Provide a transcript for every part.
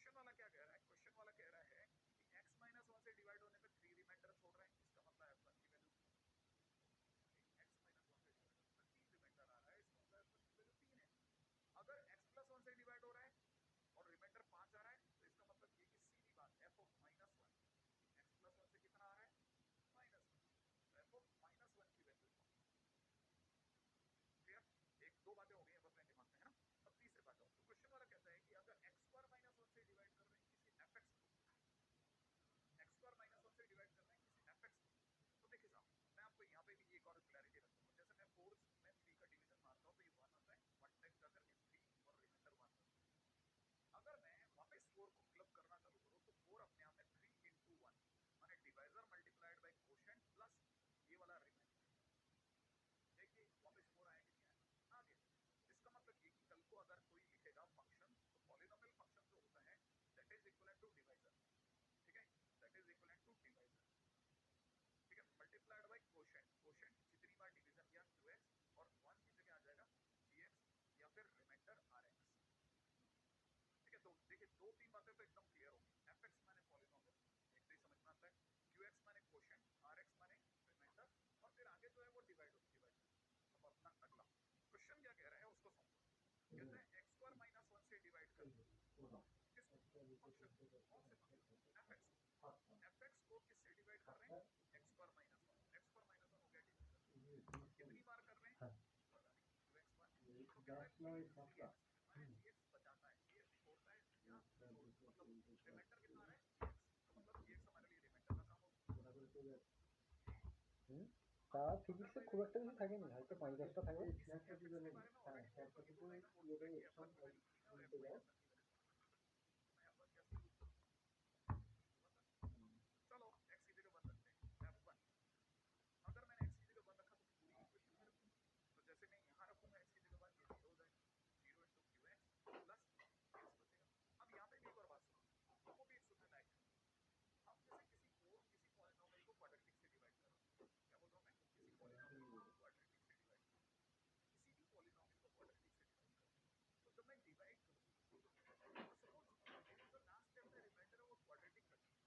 Question वाला क्या कह रहा है, क्वेश्चन वाला कह रहा है कि x माइनस वन से डिवाइड होने पे 3 रिमाइंडर छोड़ रहे हैं, इसका मतलब f1 की वैल्यू x माइनस वन से डिवाइड होने पे 3 रिमाइंडर आ रहा है, इसका मतलब f1 की वैल्यू 3 है। अगर x प्लस वन से डिवाइड हो रहा है और रिमाइंडर 5 आ रहा है तो इसका मतलब ये कि सीधी बात f of minus one x plus one से कितना आ रहा है माइनस वन, तो f ऑफ माइनस वन की वैल्यू क्लियर। एक दो बातें हो गई हैं बस मेरे दिमाग में, है ना। अब तीसरे बात हो, तो क्वेश्चन वाला कहता है कि अगर x स्क्वायर माइनस वन से डिवाइड कर रहे हैं किसी fx को, x स्क्वायर माइनस वन से डिवाइड कर रहे हैं किसी fx को, तो देखिए साहब मैं आपको यहाँ पे भी एक और क्लैरिटी रख दूंगा। जैसे मैं 4 में 3 का डिवीजन मारता हूँ तो ये 1 आता है, 1 टाइम जाकर के 3 और रिमाइंडर 1 आता है। अगर मैं वापस 4 को क्लब करना चालू करूँ तो 4 अपने आप में 3 into 1 माने divisor multiplied by quotient plus ये वाला रिमाइंडर। देखिए वापस 4 आया कि नहीं आया, आ गया। इसका मतलब ये कि कल को अगर कोई लिखेगा फंक्शन तो पॉलिनोमियल फंक्शन जो होता है that is equivalent to divisor, ठीक है, that is equivalent to divisor, ठीक है, मल्टीप्लाइड बाय कोशेंट। कोशेंट जितनी बार डिवीजन किया qx और 1 की जगह आ जाएगा gx या फिर रिमाइंडर rx, ठीक है। तो देखिए दो तीन बातें तो एकदम क्लियर होगी। fx माने पॉलिनोमियल, एक तो समझ में आता है, qx माने कोशेंट, rx माने रिमाइंडर, और फिर आगे जो है वो डिवाइजर। अब अपना अगला क्वेश्चन क्या कह रहा है उसको समझो। कहते हैं x स्क्वायर माइनस वन से डिवाइड कर किसको, फंक्शन कौन से फंक्शन fx को, fx को किससे डिवाइड कर रहे हैं x square minus one, x square minus one हो गया डिवीजन, कितनी बार कर रहे हैं पता नहीं, 2x बार। तो कहते हैं gx माने gx बचाता है, gx छोड़ता है या मतलब रिमाइंडर कितना आ रहा है gx, तो मतलब gx हमारे लिए रिमाइंडर का काम होगा। তা ফিজিক্সে খুব একটা বেশি থাকেনি, হয়তো 5-10টা থাকে। इसके बारे में ऑलरेडी बोल तो ही बोला है ना, बोल चुका है कि f1 की वैल्यू 3 है और f माइनस 1 की वैल्यू 3 है। तो मैं f1 कैसे लिखूं, चलो x की जगह 1 रखते हैं, f1। अगर मैंने x की जगह 1 रखा तो पूरी इक्वेशन में रखूंगा, तो जैसे मैं यहाँ रखूंगा x की जगह 1, ये 0 हो जाएगा, 0 into qx प्लस gx बचेगा। अब यहाँ पे भी एक और बात सुनो, आपको भी एक सुनने लायक है। हम जैसे किसी पॉलिनोमियल को क्वाड्रेटिक से डिवाइड कर रहे हैं, क्या बोल रहा हूँ मैं, किसी पॉलिनोमियल को क्वाड्रेटिक से डिवाइड कर रहा हूँ, किसी भी पॉलिनोमियल को क्वाड्रेटिक से डिवाइड कर रहा हूँ, तो जब मैं डिवाइड करूँ तो सपोज मेरी जो लास्ट स्टेप में रिमाइंडर है वो क्वाड्रेटिक का चूज,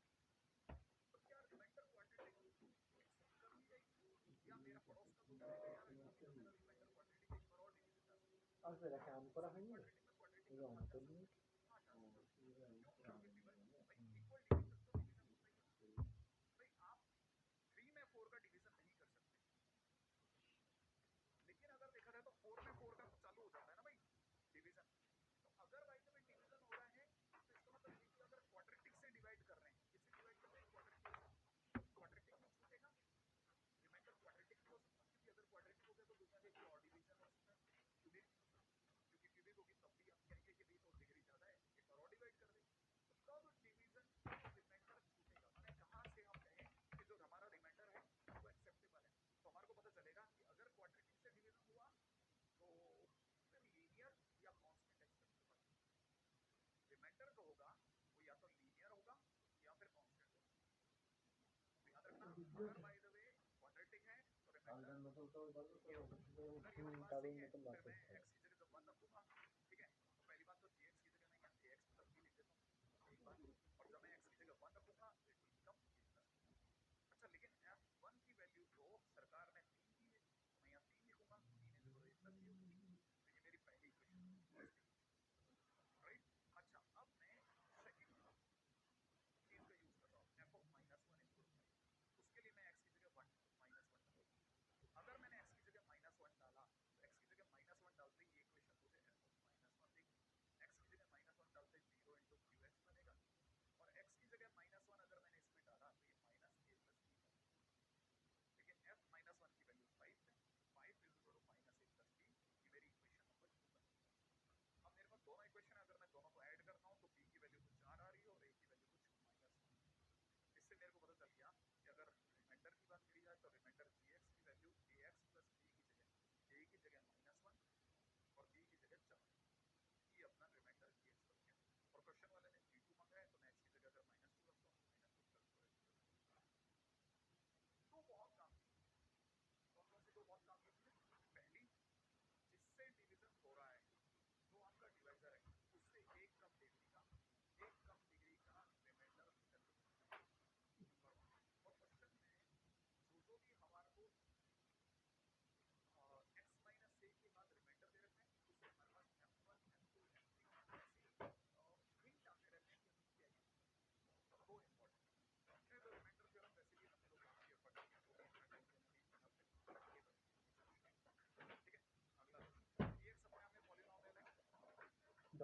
तो क्या रिमाइंडर क्वाड्रेटिक एक्सेप्ट कर ली जाएगी, या मेरा पड़ोस का दोस्त कहेगा यार अभी तो मेरा रिमाइंडर क्वाड्रेटिक है, एक बार और डिवीजन जा सकते हैं, আসলে দেখে অন করা सभी হয়নি क्वाड्रेटिक में क्वाड्रेटिक এই में कहाँ जा অন্তর নিয়ে। सकते हैं, वहां जा सकते हैं। क्यों, क्योंकि भाई इक्वल डिवीजन तो डिवीजन होता ही है ना। भाई आप 3 में 4 का डिवीजन नहीं कर सकते, लेकिन अगर देखा जाए तो 4 में 4 का तो चालू हो जाता है ना भाई डिवीजन। तो अगर भाई जब डिवीजन हो रहा है तो इसका मतलब ये कि अगर क्वाड्रेटिक से डिवाइड कर रहे हैं, किससे डिवाइड कर रहे हैं क्वाड्रेटिक से, क्वाड्रेटिक में छूटेगा, रिमाइंडर क्वाड्रेटिक भी हो सकता है, क्योंकि अगर क्वाड्रेटिक हो गया तो दुनिया के कोई और डिवीजन हो सकता है, क्यूबिक नहीं हो सकता, क्योंकि क्यूबिक होगी तब भी हम कहेंगे कि भाई तो डिग्री ज्यादा है, एक बार और डिवाइड कर दे। तो तब डिवीजन रिमाइंडर छूटेगा, माने जहां से हम कहें कि जो हमारा रिमाइंडर है वो एक्सेप्टेबल है, तो हमारे को पता चलेगा कि अगर क्वाड्रेटिक से डिवीजन हुआ तो फिर लीनियर या कांस्टेंट एक्सेप्टेबल है, रिमाइंडर जो होगा वो या तो लीनियर होगा या फिर कांस्टेंट होगा। तो याद रखना अगर बाय द वे क्वाड्रेटिक है तो रिमाइंडर लीनियर होगा। अगर ये वाली बात দারুণ सही है মতন फिर বাঁচতে मैं হবে। x की जगह जब 1 रखूंगा, ठीक है, तो पहली बात तो gx की जगह मैं यहाँ ax प्लस b लिख देता हूँ एक बार, और जब मैं x की जगह 1 रखूंगा तो it will become a plus b। अच्छा लेकिन f1 की वैल्यू तो सरकार ने 3 दी है, तो मैं यहाँ 3 लिखूंगा, 3 into a प्लस b हो गया, तो ये मेरी पहली इक्वेशन हो गई फर्स्ट इक्वेशन, राइट। अच्छा अब मैं सेकंड चीज का यूज कर रहा हूँ, f of minus one input five, उसके लिए मैं x की जगह माइनस वन डालूंगा। अगर मैंने x की जगह माइनस वन डाला तो x की जगह माइनस वन डालते ही ये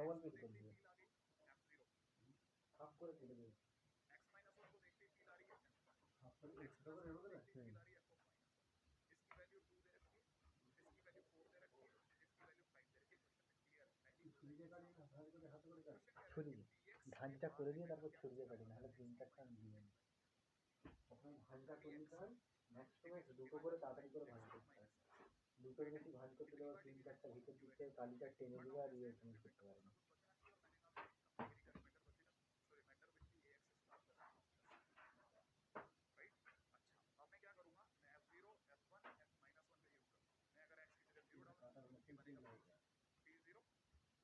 डबल को पिट कर देखते ही दिया, फील आ गई f0, हाफ करे केটে দিবে, x माइनस वन को देखते ही फील आ रही है f1, হাফ করে x ছোট प्लस করে वन এভাবে को দেবে। देखते ही फील आ रही है f ऑफ माइनस वन। इसकी वैल्यू 2 दे रखी है, इसकी वैल्यू 4 दे रखी है, इसकी वैल्यू 5 दे रखी है। क्वेश्चन में क्लियर है, पहली दो ছুরি দিয়ে लाइन কাটি না, ভাঁজ করে হাতে করে কাটি। क्वेश्चन कह रहा है ছুরি कि দিয়ে px के ভাঁজটা बाद করে দিয়ে रिमाइंडर তারপর क्या ছুরি দিয়ে बचेगा, কাটি, নাহলে मतलब তিন x की চারটা माइनस দিয়ে वन की वैल्यू প্রথমে ভাঁজটা করে px দিতে হয়, ম্যাক্সিমাম डिवीजन দুটো করে डिवाइड তাড়াতাড়ি করে ভাঁজ x করতে হয়। माइनस वन, দুটোর राइट है। বেশি ভাঁজ করতে कितनी দেওয়া बार তিন डिवीजन চারটা हुआ, ভিতর दिख डिवाइड থেকে हुआ, কালিটা টেনে बट দিবে আর ऑब्वियसली फिनिश করতে रिमाइंडर পারে कुछ না। ना कुछ बचना चाहिए और मैंने कहा भाई अपनी डिग्री का रिमाइंडर बचेगा, so reminder will be ax square plus right. अच्छा अब मैं क्या करूंगा, मैं f0 f1 f minus one का यूज करूंगा। मैं अगर x की जगह 0 डालूंगा तो ये बनेगा p0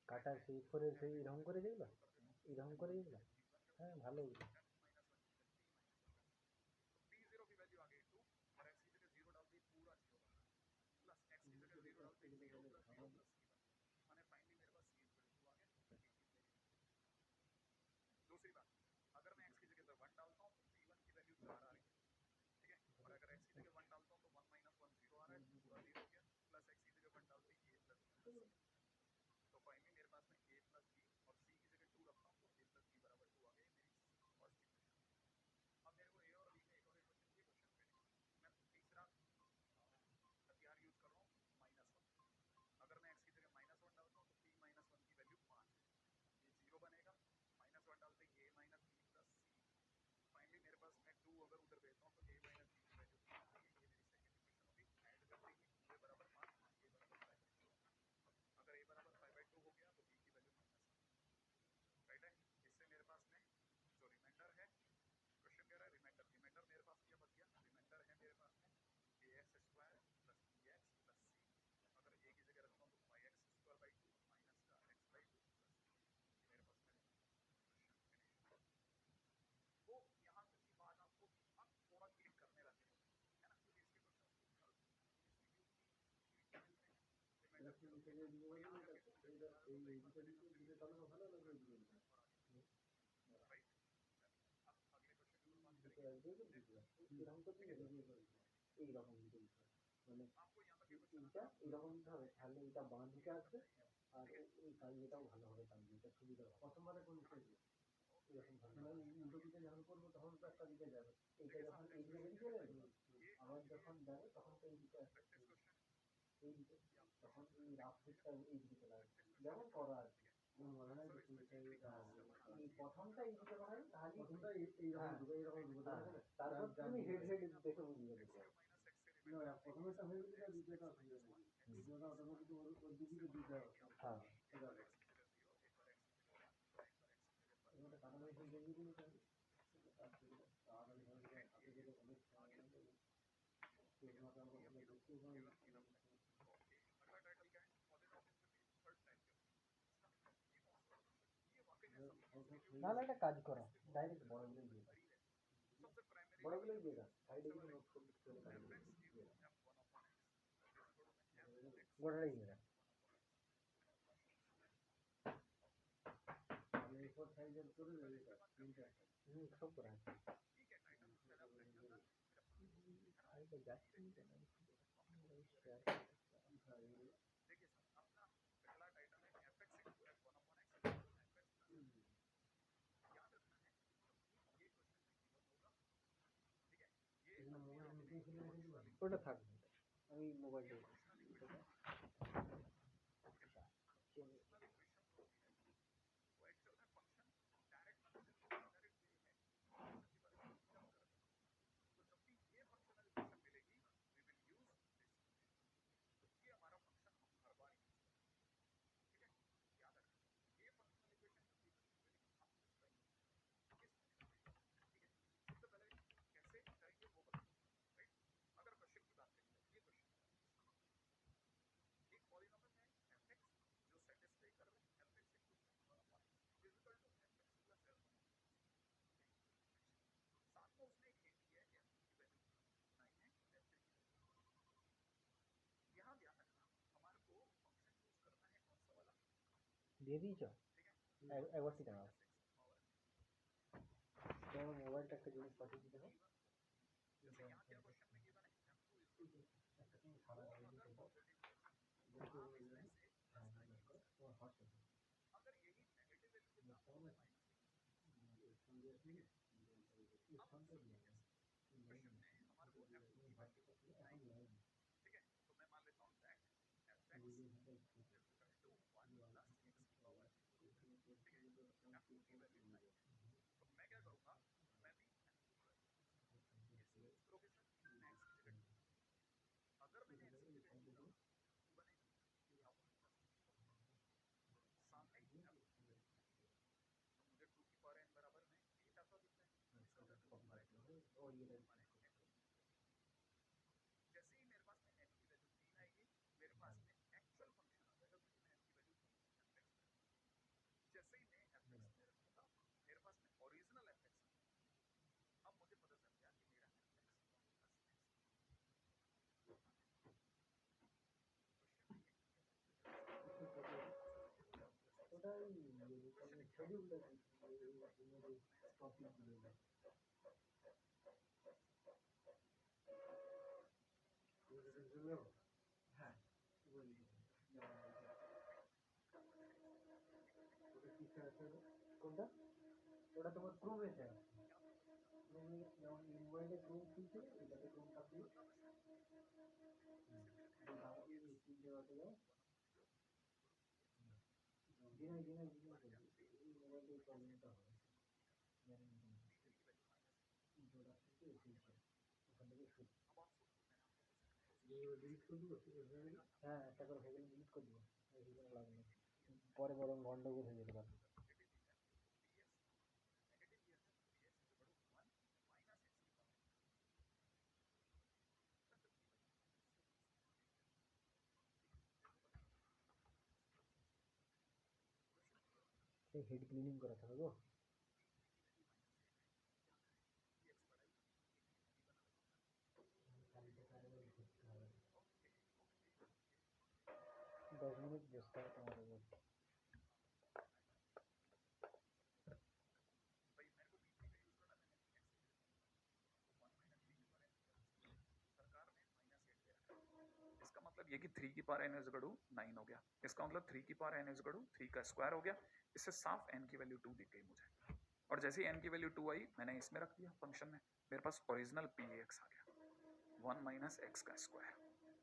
কাটার राइट है। শেপ করে সেই f এরকম को করে मैं যেগুলো, जीरो कर देता हूँ, এরকম f1 করে की যেগুলো, वैल्यू p1 कर হ্যাঁ दूंगा ভালো प्लस এগুলো। f माइनस वन की वैल्यू p माइनस वन कर दूंगा। तो p0 की वैल्यू आ गई 2 और x की जगह 0 डालते ही पूरा 0 बन रहा है, प्लस x की जगह 0 डालते ही 0 प्लस 0 प्लस c बन गया, माने फाइनली मेरे पास c इक्वल टू आ गया। दूसरी बात, अगर मैं x की जगह पर 1 डालता हूँ तो p1 की वैल्यू 4 आ रही है, ठीक है। और अगर x की जगह 1 डालता हूँ तो 1 माइनस 1 0 आ रहा है, पूरा 0 हो गया, प्लस x की जगह 1 डालते ही a plus b plus c। तो फाइनली मेरे पास में a प्लस b और c की जगह 2 रखता हूँ तो a प्लस b बराबर 2 आ गया, मेरी फर्स्ट इक्वेशन। अब मेरे को a और b में एक और इक्वेशन चाहिए, क्वेश्चन पेंडिंग। मैं तीसरा हथियार यूज कर रहा हूँ माइनस वन। अगर मैं x की जगह माइनस वन डालता हूँ तो p माइनस वन की वैल्यू 5 है, ये 0 बनेगा, माइनस वन डालते ही a minus b plus c। Finally मेरे पास मैं 2 अगर उधर भेजता हूँ तो a माइनस b की वैल्यू 3 आती है, ये मेरी सेकंड इक्वेशन होगी। ऐड करते ही 2a बराबर 5, a बराबर 5/2। अगर a बराबर 5/2 हो गया तो b की वैल्यू माइनस वन, राइट है। इससे मेरे पास में जो रिमाइंडर है, क्वेश्चन कह रहा है रिमाइंडर, रिमाइंडर मेरे पास क्या बच गया, रिमाइंडर है मेरे पास में ax square plus bx plus c। अगर a की जगह रखता हूँ तो 5x स्क्वायर बाई 2 माइनस का x/2 प्लस ये मेरे पास में क्वेश्चन फिनिश। तो यहाँ तक की बात आपको अब थोड़ा क्लिक करने लगे है ना, क्योंकि इसके क्वेश्चन को कल एमसीक्यू की एक्टिविटी मिलते हैं रिमाइंडर के और यहाँ करके स्टूडेंट डिसाइड होता है एक बार पहले कंप्लीट किया और आगे राइट। अब अगले क्वेश्चन के ऊपर बात करेंगे। এরকম করতে গেলে এইরকম দিতে হবে, মানে आपको यहाँ तक के क्वेश्चन এইটা आपको এরকম দিতে হবে, তাহলে এটা বাঁ দিকে আসবে আর ठीक है। এই এটাও ভালো হবে, তাহলে এটা সুবিধা হবে। প্রথমবারে কোন এরকম ভাবে উল্টো দিকে যখন করবো তখন তো একটা দিকে যাবে, এইটা যখন এইদিকে বেরিয়ে চলে যাবে, আবার যখন যাবে তখন তো এইদিকে আসবে, नेक्स्ट क्वेश्चन এইদিকে ये आपको তখন क्वेश्चन এই রাফ দিকটা এইদিকে চলে আসবে, नेक्स्ट যেমন क्वेश्चन করা আর কি। सर इसमें जीपी का सिस्टम आना এই चाहिए। প্রথমটা এইদিকে বানাবে, তাহলে প্রথমটা এইরকম ঢুকে এইরকম ঢুকে হ্যাঁ, তারপর তুমি হেড হেড দেখে বুঝিয়ে x দেবে। क्यू माइनस x से रिमाइंडर প্রথমেরটা হয়ে গেলে দ্বিতীয়টা হয়ে যাবে, দ্বিতীয়টা অটোমেটিক ওর দিকে দিতে হবে। হ্যাঁ, एक बार x की जगह 0, एक बार x की जगह 1, एक बार x की जगह 1। এবারে কাটানো হয়েছে জেনে দিলে তাড়াতাড়ি হয়ে যায়, হাতে করে অনেক সময় লাগে। আমরা দেখতে পাই ओके अगला टाइटल क्या है, कॉलेज ऑफ इनमें थर्ड टाइप के ये वाकई में सभी নাহলে একটা কাজ করো, ডাইরেক্ট বড়গুলোই দিয়ে দাও, करीब है। सबसे प्राइमरी বড়গুলোই দিয়ে দাও, সাইডে কিছু নোট করে করে কাজ fx করো, into f1 upon x is equal to fx গোটাটাই দিয়ে দাও। f1 upon x। আমি এরপর সাইজের করে দেবে তিনটা সব করে আছে। ठीक है टाइटल पहले आप देख लेना मेरा সাইডে যাচ্ছি কেন শেয়ার देखिए सर अपना पहला टाइटल है fx into f1 upon x is equal to fx plus याद रखना है ये क्वेश्चन में गिवन होगा, ठीक है। ये ওটা থাকবে, আমি মোবাইল দিয়ে फंक्शनल इक्वेशन होती है, वो एक्चुअल में फंक्शन डायरेक्ट में इनडायरेक्ट वे में फंक्शन के बारे में डिस्कस कर रहे हैं। तो जब भी ये फंक्शनल इक्वेशन मिलेगी we will use this equation, ये हमारा फंक्शन हम हर बार यूज करेंगे, ठीक है। याद रखना ये फंक्शनल इक्वेशन जब भी मिलेगी हम इसका यूज करेंगे इस फंक्शन में, ठीक है। सबसे पहले कैसे करेंगे वो बताओ, राइट। अगर क्वेश्चन की बात करें ये क्वेश्चन एक पॉलिनोमियल है fx जो सेटिस्फाई कर रहा है fx into f1 upon x is equal to fx plus f1 upon x। साथ में उसने एक हिंट दिया है कि f2 की वैल्यू 9 है, f3 की वैल्यू। यहाँ ध्यान रखना हमारे को फंक्शन यूज करना है कौन सा वाला, দিয়ে দিয়েছ, ठीक है। একবার টিকা দাও। x पावर তোমার মোবাইলটা একটা জিনিস পাঠিয়ে দিতে হবে। जैसे यहाँ क्या क्वेश्चन में गिवन है f2 is equal to সারা अगर पॉजिटिव हो तो आप इसमें से प्लस 9 यूज करें। अगर यही समझ संदेश नहीं अब सुनिए कैसे क्वेश्चन में हमारे को f2 की वैल्यू 9 ठीक है, तो मैं मान लेता हूँ that fx is equal to 1 plus x की पावर ठीक है, f2 की वैल्यू 9 है, तो मैं क्या करूँगा, मैं भी f2 की वैल्यू कैसे यूज करोगे सर, मैं x की जगह 2, अगर मैंने x की जगह 2 डाला तो बनेगा क्या होगा, सामने f2 तो मुझे 2 की पावर n बराबर में 8 आता दिख रहा है, तो इसका मतलब 2 की पावर n बराबर और ये हमारे n, जैसे ही मेरे पास में n की वैल्यू 3 आएगी मेरे पास में एक्चुअल फंक्शन आ जाएगा, क्योंकि मैं n की वैल्यू 3 fx में रखूंगा, जैसे ही मैं fx में रखूंगा मेरे पास में ओरिजिनल fx आ जाएगा, अब मुझे पता चल गया कि मेरा fx 1 प्लस x क्वेश्चन में यही किया ওটাই क्वेश्चन क्या होगा, শিডিউলটা x টপিক গুলো হ্যাঁ কোনটা ওটা তোমার ক্রোমেতে আছে क्या प्रोग्रेशन था, যেমন ইনভার্টে ক্রোম খুলছে এটাতে ক্রোমটা খুলে मतलब सर जैसे मेरे में এই x তিনটে বাটে যাও वन अपॉन x দিনে দিনে और f3 এই মোবাইলের माइनस x প্রবলেমটা হয় p3 की वैल्यू माइनस প্রোডাক্ট থেকে এসেছে ওখান থেকে শুরু अपॉन 4 तो मैंने आपको क्वेश्चन में उसको ডিলিট করে দিব देखा था, হ্যাঁ একটা করে হয়ে গেলে ডিলিট করে দিব বেশি কোনো লাভ নেই नेगेटिव लिया था পরে বরং গন্ডগোল হয়ে যেতে পারে पॉजिटिव लिया तो px नेगेटिव लिया था तो px is equal to 1 minus x की पावर मतलब की वैल्यू ठीक है, मेरे को बताना क्वेश्चन क्लियर है, সেই হেড ক্লিনিং করা থাকে গো p3 की वैल्यू माइनस 8 है, क्या करें, px बढ़ाइए p3 को भी बनाना पड़ता है, okay okay okay okay 10 minute বসতে হয় তোমার উপর आई नो भाई मेरे को p3 का यूज करना, मैंने x की जगह 3 डाला तो 1 माइनस 3 की पावर n हो गया आंसर, सरकार ने माइनस 8 दे रखा है, इसका मतलब ये कि 3 की power n is equal to 9 हो गया, इसका मतलब 3 की power n is equal to 3 का स्क्वायर हो गया, इससे साफ n की वैल्यू 2 दिख गई मुझे, और जैसे ही n की वैल्यू 2 आई मैंने इसमें रख दिया फंक्शन में, मेरे पास ओरिजिनल px आ गया 1 माइनस x का स्क्वायर,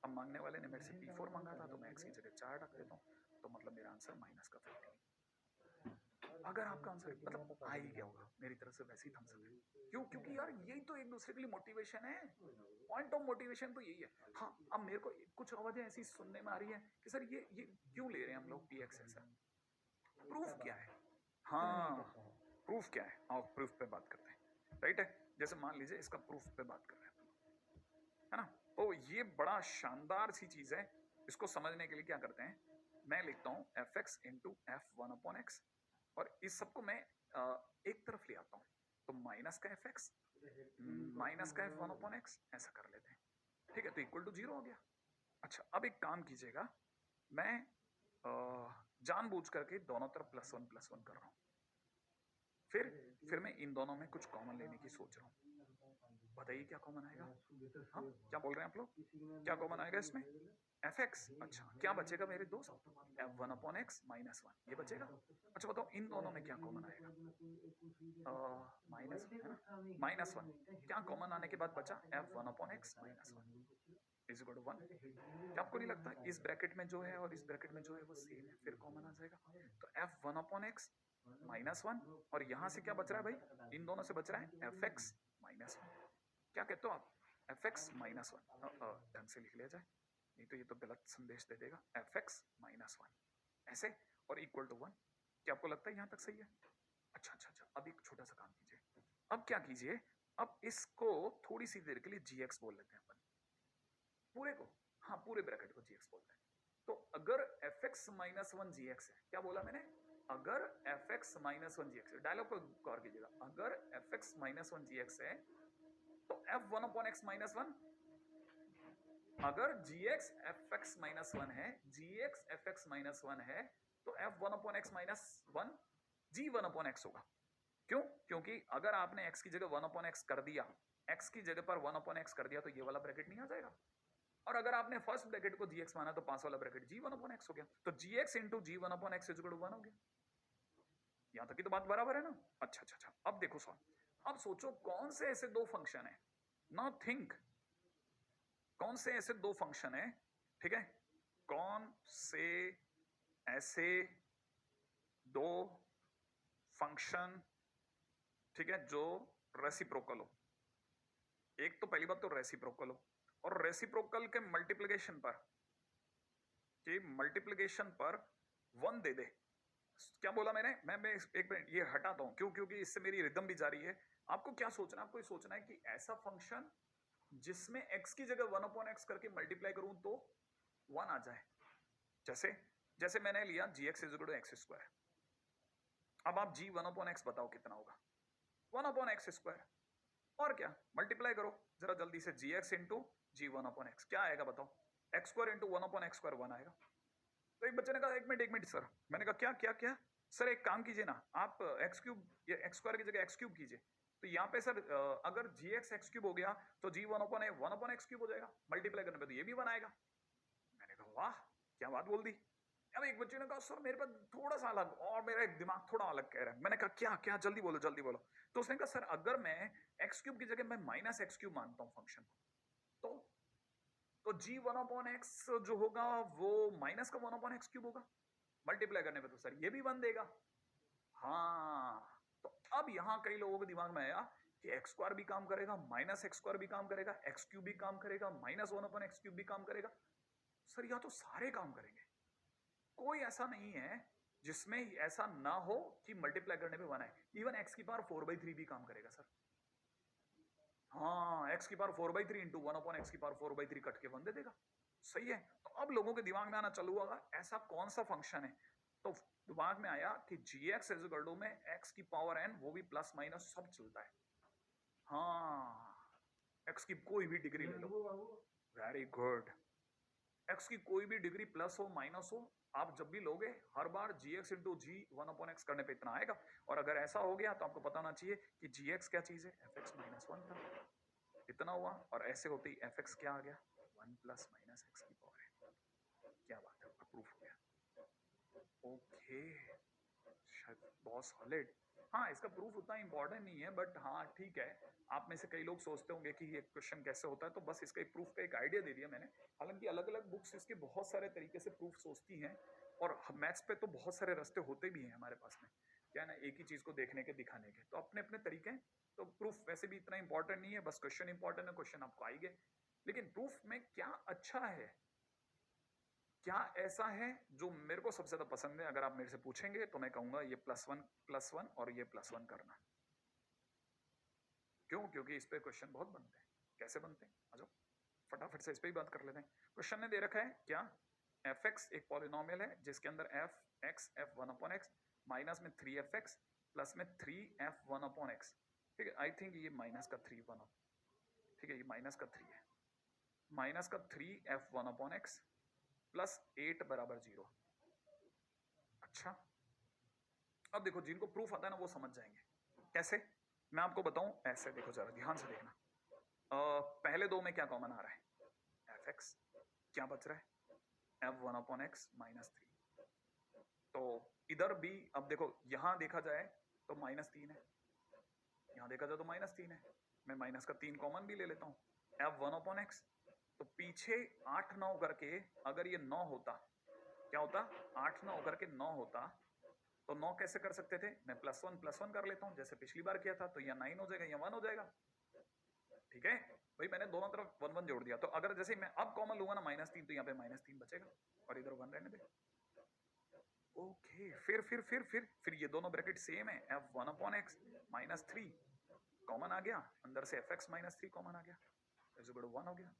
अब मांगने वाले ने मेरे से p4 मांगा था तो मैं x की जगह 4 रख देता हूँ, तो मतलब मेरा आंसर माइनस का 15, अगर आपका आंसर मतलब आ ही गया होगा मेरी तरफ से वैसे ही थम्स अप है, क्यों, क्योंकि यार यही तो एक दूसरे के लिए मोटिवेशन है, पॉइंट ऑफ मोटिवेशन तो यही है। हाँ अब मेरे को कुछ आवाजें ऐसी सुनने में आ रही है कि सर ये क्यों ले रहे हैं हम लोग px ऐसा, प्रूफ क्या है, हाँ प्रूफ क्या है, आओ प्रूफ पे बात करते हैं, राइट है, जैसे मान लीजिए इसका प्रूफ पे बात कर रहे हैं है ना, तो ये बड़ा शानदार सी चीज है, इसको समझने के लिए क्या करते हैं, मैं लिखता हूँ F x into F one upon x, और इस सबको मैं एक तरफ ले आता हूँ, तो माइनस का एफ एक्स माइनस का एफ वन अपॉन एक्स ऐसा कर लेते हैं, ठीक है, तो इक्वल टू 0 हो गया। अच्छा अब एक काम कीजिएगा, मैं जानबूझ करके दोनों तरफ प्लस वन कर रहा हूँ, फिर मैं इन दोनों में कुछ कॉमन लेने की सोच रहा हूँ, बताइए क्या कॉमन आएगा, हाँ क्या बोल रहे हैं आप लोग, क्या कॉमन आएगा इसमें, एफ एक्स, अच्छा क्या बचेगा मेरे दोस्त, F one upon x minus one, ये बचेगा, अच्छा बताओ इन दोनों में क्या कॉमन आएगा, माइनस है ना, माइनस वन, क्या कॉमन आने के बाद बचा, f one upon x minus one is equal to 1, क्या आपको नहीं लगता इस ब्रैकेट में जो है और इस ब्रैकेट में जो है वो सेम है, फिर कॉमन आ जाएगा, तो f one upon x minus one, और यहां से क्या बच रहा है भाई, इन दोनों से बच रहा है एफ एक्स माइनस वन, क्या कहते हो आप, एफ एक्स माइनस वन, ढंग से लिख लिया जाए नहीं तो ये तो गलत संदेश दे देगा, एफ एक्स माइनस वन ऐसे, और इक्वल टू 1, क्या आपको लगता है यहां तक सही है, अच्छा अच्छा अच्छा, अब एक छोटा सा काम कीजिए, अब क्या कीजिए, अब इसको थोड़ी सी देर के लिए जी एक्स बोल लेते हैं अपन, पूरे को, हाँ पूरे ब्रैकेट को जी एक्स बोलते हैं, तो अगर f x minus one g x है, क्या बोला मैंने, अगर f x minus one g x है, डायलॉग को गौर कीजिएगा, अगर f x minus one g x है तो f one upon x minus one, अगर g x f x minus one है, g x f x minus one है, तो f one upon x minus one g one upon x होगा, क्यों, क्योंकि अगर आपने x की जगह 1 अपॉन एक्स कर दिया, x की जगह पर 1 अपॉन एक्स कर दिया तो ये वाला ब्रैकेट नहीं आ जाएगा, और अगर आपने फर्स्ट ब्रैकेट को gx माना तो पास वाला ब्रैकेट g1 अपॉन एक्स हो गया, तो gx into g one upon x is equal to 1 हो गया, यहां तक की तो बात बराबर है ना। अच्छा अच्छा अच्छा, अब देखो सॉल्व। अब सोचो कौन से ऐसे दो फंक्शन है, नाउ थिंक, कौन से ऐसे दो फंक्शन है, ठीक है, कौन से ऐसे दो फंक्शन, ठीक है, जो रेसिप्रोकल हो। एक तो पहली बात तो रेसिप्रोकल हो, और रेसिप्रोकल के मल्टीप्लिकेशन पर, कि मल्टीप्लिकेशन पर 1 दे दे। क्या बोला मैंने, मैं एक मिनट ये हटाता हूं, क्यों, क्योंकि इससे मेरी रिदम भी जारी है। आपको क्या सोचना है, आपको ये सोचना है कि ऐसा फंक्शन जिसमें x की जगह 1/x करके मल्टीप्लाई करूं तो 1 आ जाए। जैसे जैसे मैंने लिया gx = x²। अब आप g 1/x बताओ कितना होगा, 1/x²। और क्या, मल्टीप्लाई करो जरा जल्दी से, gx इंटू जी 1/x क्या आएगा बताओ, x² इंटू 1/x² 1 आएगा। तो एक बच्चे ने कहा एक मिनट सर, मैंने कहा क्या क्या क्या, सर एक काम कीजिए ना, आप x³ या x² की जगह x³ कीजिए। तो यहाँ पे सर अगर gx x³ हो गया तो g 1/x³ हो जाएगा, मल्टीप्लाई करने पे तो ये भी 1 आएगा। मैंने कहा वाह क्या बात बोल दी। अब एक बच्चे ने कहा सर मेरे पास थोड़ा सा अलग, और मेरा एक दिमाग थोड़ा अलग कह रहा है। मैंने कहा क्या क्या, जल्दी बोलो जल्दी बोलो। तो उसने कहा सर अगर मैं x³ की जगह मैं -x³ मानता हूं फंक्शन को, तो g 1/x जो होगा वो माइनस का 1/x³ होगा, मल्टीप्लाई करने पे तो सर ये भी 1 देगा। हाँ, तो अब यहां कई लोगों के दिमाग में आया कि x² भी काम करेगा, -x² भी काम करेगा, x³ भी काम करेगा, -1/x³ भी काम करेगा। सर या तो सारे काम करेंगे, कोई ऐसा नहीं है जिसमें ऐसा ना हो कि मल्टीप्लाई करने पे 1 आए। इवन x⁴/3 भी काम करेगा सर। हाँ, x⁴/3 इंटू 1/x⁴/3 कट के 1 दे देगा। सही है। तो अब लोगों के दिमाग में आना चालू होगा ऐसा कौन सा फंक्शन है, तो दिमाग में आया कि gx में x⁴n वो भी प्लस माइनस सब चलता है। हाँ, x की कोई भी डिग्री ले लो, वेरी गुड, x की कोई भी डिग्री प्लस हो माइनस हो, आप जब भी लोगे हर बार gx इंटू जी 1/x करने पे इतना आएगा। और अगर ऐसा हो गया तो आपको पता होना चाहिए कि gx क्या चीज है, fx - 1 था, इतना हुआ। और ऐसे होते ही fx क्या आ गया, 1 + -x⁴n। क्या बात है, प्रूफ हो गया। ओके, शायद बहुत सॉलिड। हाँ, इसका प्रूफ उतना इंपॉर्टेंट नहीं है, बट हाँ ठीक है। आप में से कई लोग सोचते होंगे कि ये क्वेश्चन कैसे होता है, तो बस इसका एक प्रूफ का एक आइडिया दे दिया मैंने। हालांकि अलग अलग बुक्स इसके बहुत सारे तरीके से प्रूफ सोचती हैं, और मैथ्स पे तो बहुत सारे रास्ते होते भी हैं हमारे पास में, क्या है ना, एक ही चीज को देखने के दिखाने के, तो अपने अपने तरीके हैं। तो प्रूफ वैसे भी इतना इंपॉर्टेंट नहीं है, बस क्वेश्चन इंपॉर्टेंट है, क्वेश्चन आपको आएंगे। लेकिन प्रूफ में क्या अच्छा है, क्या ऐसा है जो मेरे को सबसे ज्यादा पसंद है, अगर आप मेरे से पूछेंगे तो मैं कहूंगा ये +1 और ये +1 करना। क्यों, क्योंकि इस पे क्वेश्चन बहुत बनते हैं। कैसे बनते हैं, आ जाओ फटाफट से इस पे ही बात कर लेते हैं। क्वेश्चन ने दे रखा है क्या, fx एक पॉलिनोमियल है जिसके अंदर fx f1/x माइनस में 3fx प्लस में 3f1/x, ठीक है, आई थिंक ये माइनस का 3 1, ठीक है, ये माइनस का 3 है, माइनस का 3f1/x प्लस 8 = 0। अच्छा, अब देखो जिनको प्रूफ आता है ना वो समझ जाएंगे कैसे, मैं आपको बताऊं ऐसे, देखो जरा ध्यान से देखना। पहले दो में क्या कॉमन आ रहा है, fx, क्या बच रहा है f1/x -3। तो इधर भी अब देखो, यहां देखा जाए तो -3 है, यहां देखा जाए तो -3 है, मैं माइनस का 3 कॉमन भी ले लेता हूं, f1/x। तो पीछे 8 9 करके अगर ये 9 होता, क्या होता, 8 9 करके 9 होता, तो 9 कैसे कर सकते थे, मैं +1 कर लेता हूं जैसे पिछली बार किया था, तो यह 9 हो जाएगा, यह 1 हो जाएगा, ठीक है भाई, मैंने दोनों तरफ 1 1 जोड़ दिया। तो अगर जैसे मैं अब कॉमन लूंगा ना -3, तो यहाँ पे -3 बचेगा और इधर 1 रहने दे। ओके, फिर ये दोनों ब्रैकेट सेम है, f1/x -3 कॉमन आ गया, अंदर से fx -3 कॉमन आ गया, इज इक्वल टू 1 हो गया।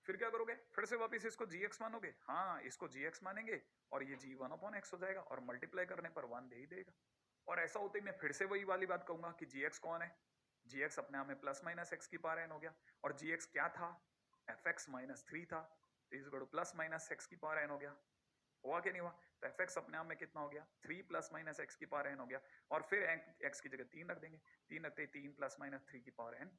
फिर क्या करोगे, फिर से वापस इसको gx मानोगे, हाँ इसको gx मानेंगे और ये g 1/x हो जाएगा, और मल्टीप्लाई करने पर 1 दे ही देगा। और ऐसा होते ही मैं फिर से वही वाली बात कहूंगा कि gx कौन है, gx अपने आप में +-x⁴n हो गया, और gx क्या था, fx -3 था, इज इक्वल टू +-x⁴n हो गया। हुआ कि नहीं हुआ, तो fx अपने आप में कितना हो गया, 3 + -x⁴n हो गया, और फिर x की जगह 3 रख देंगे, 3 रखते 3 + -3⁴n,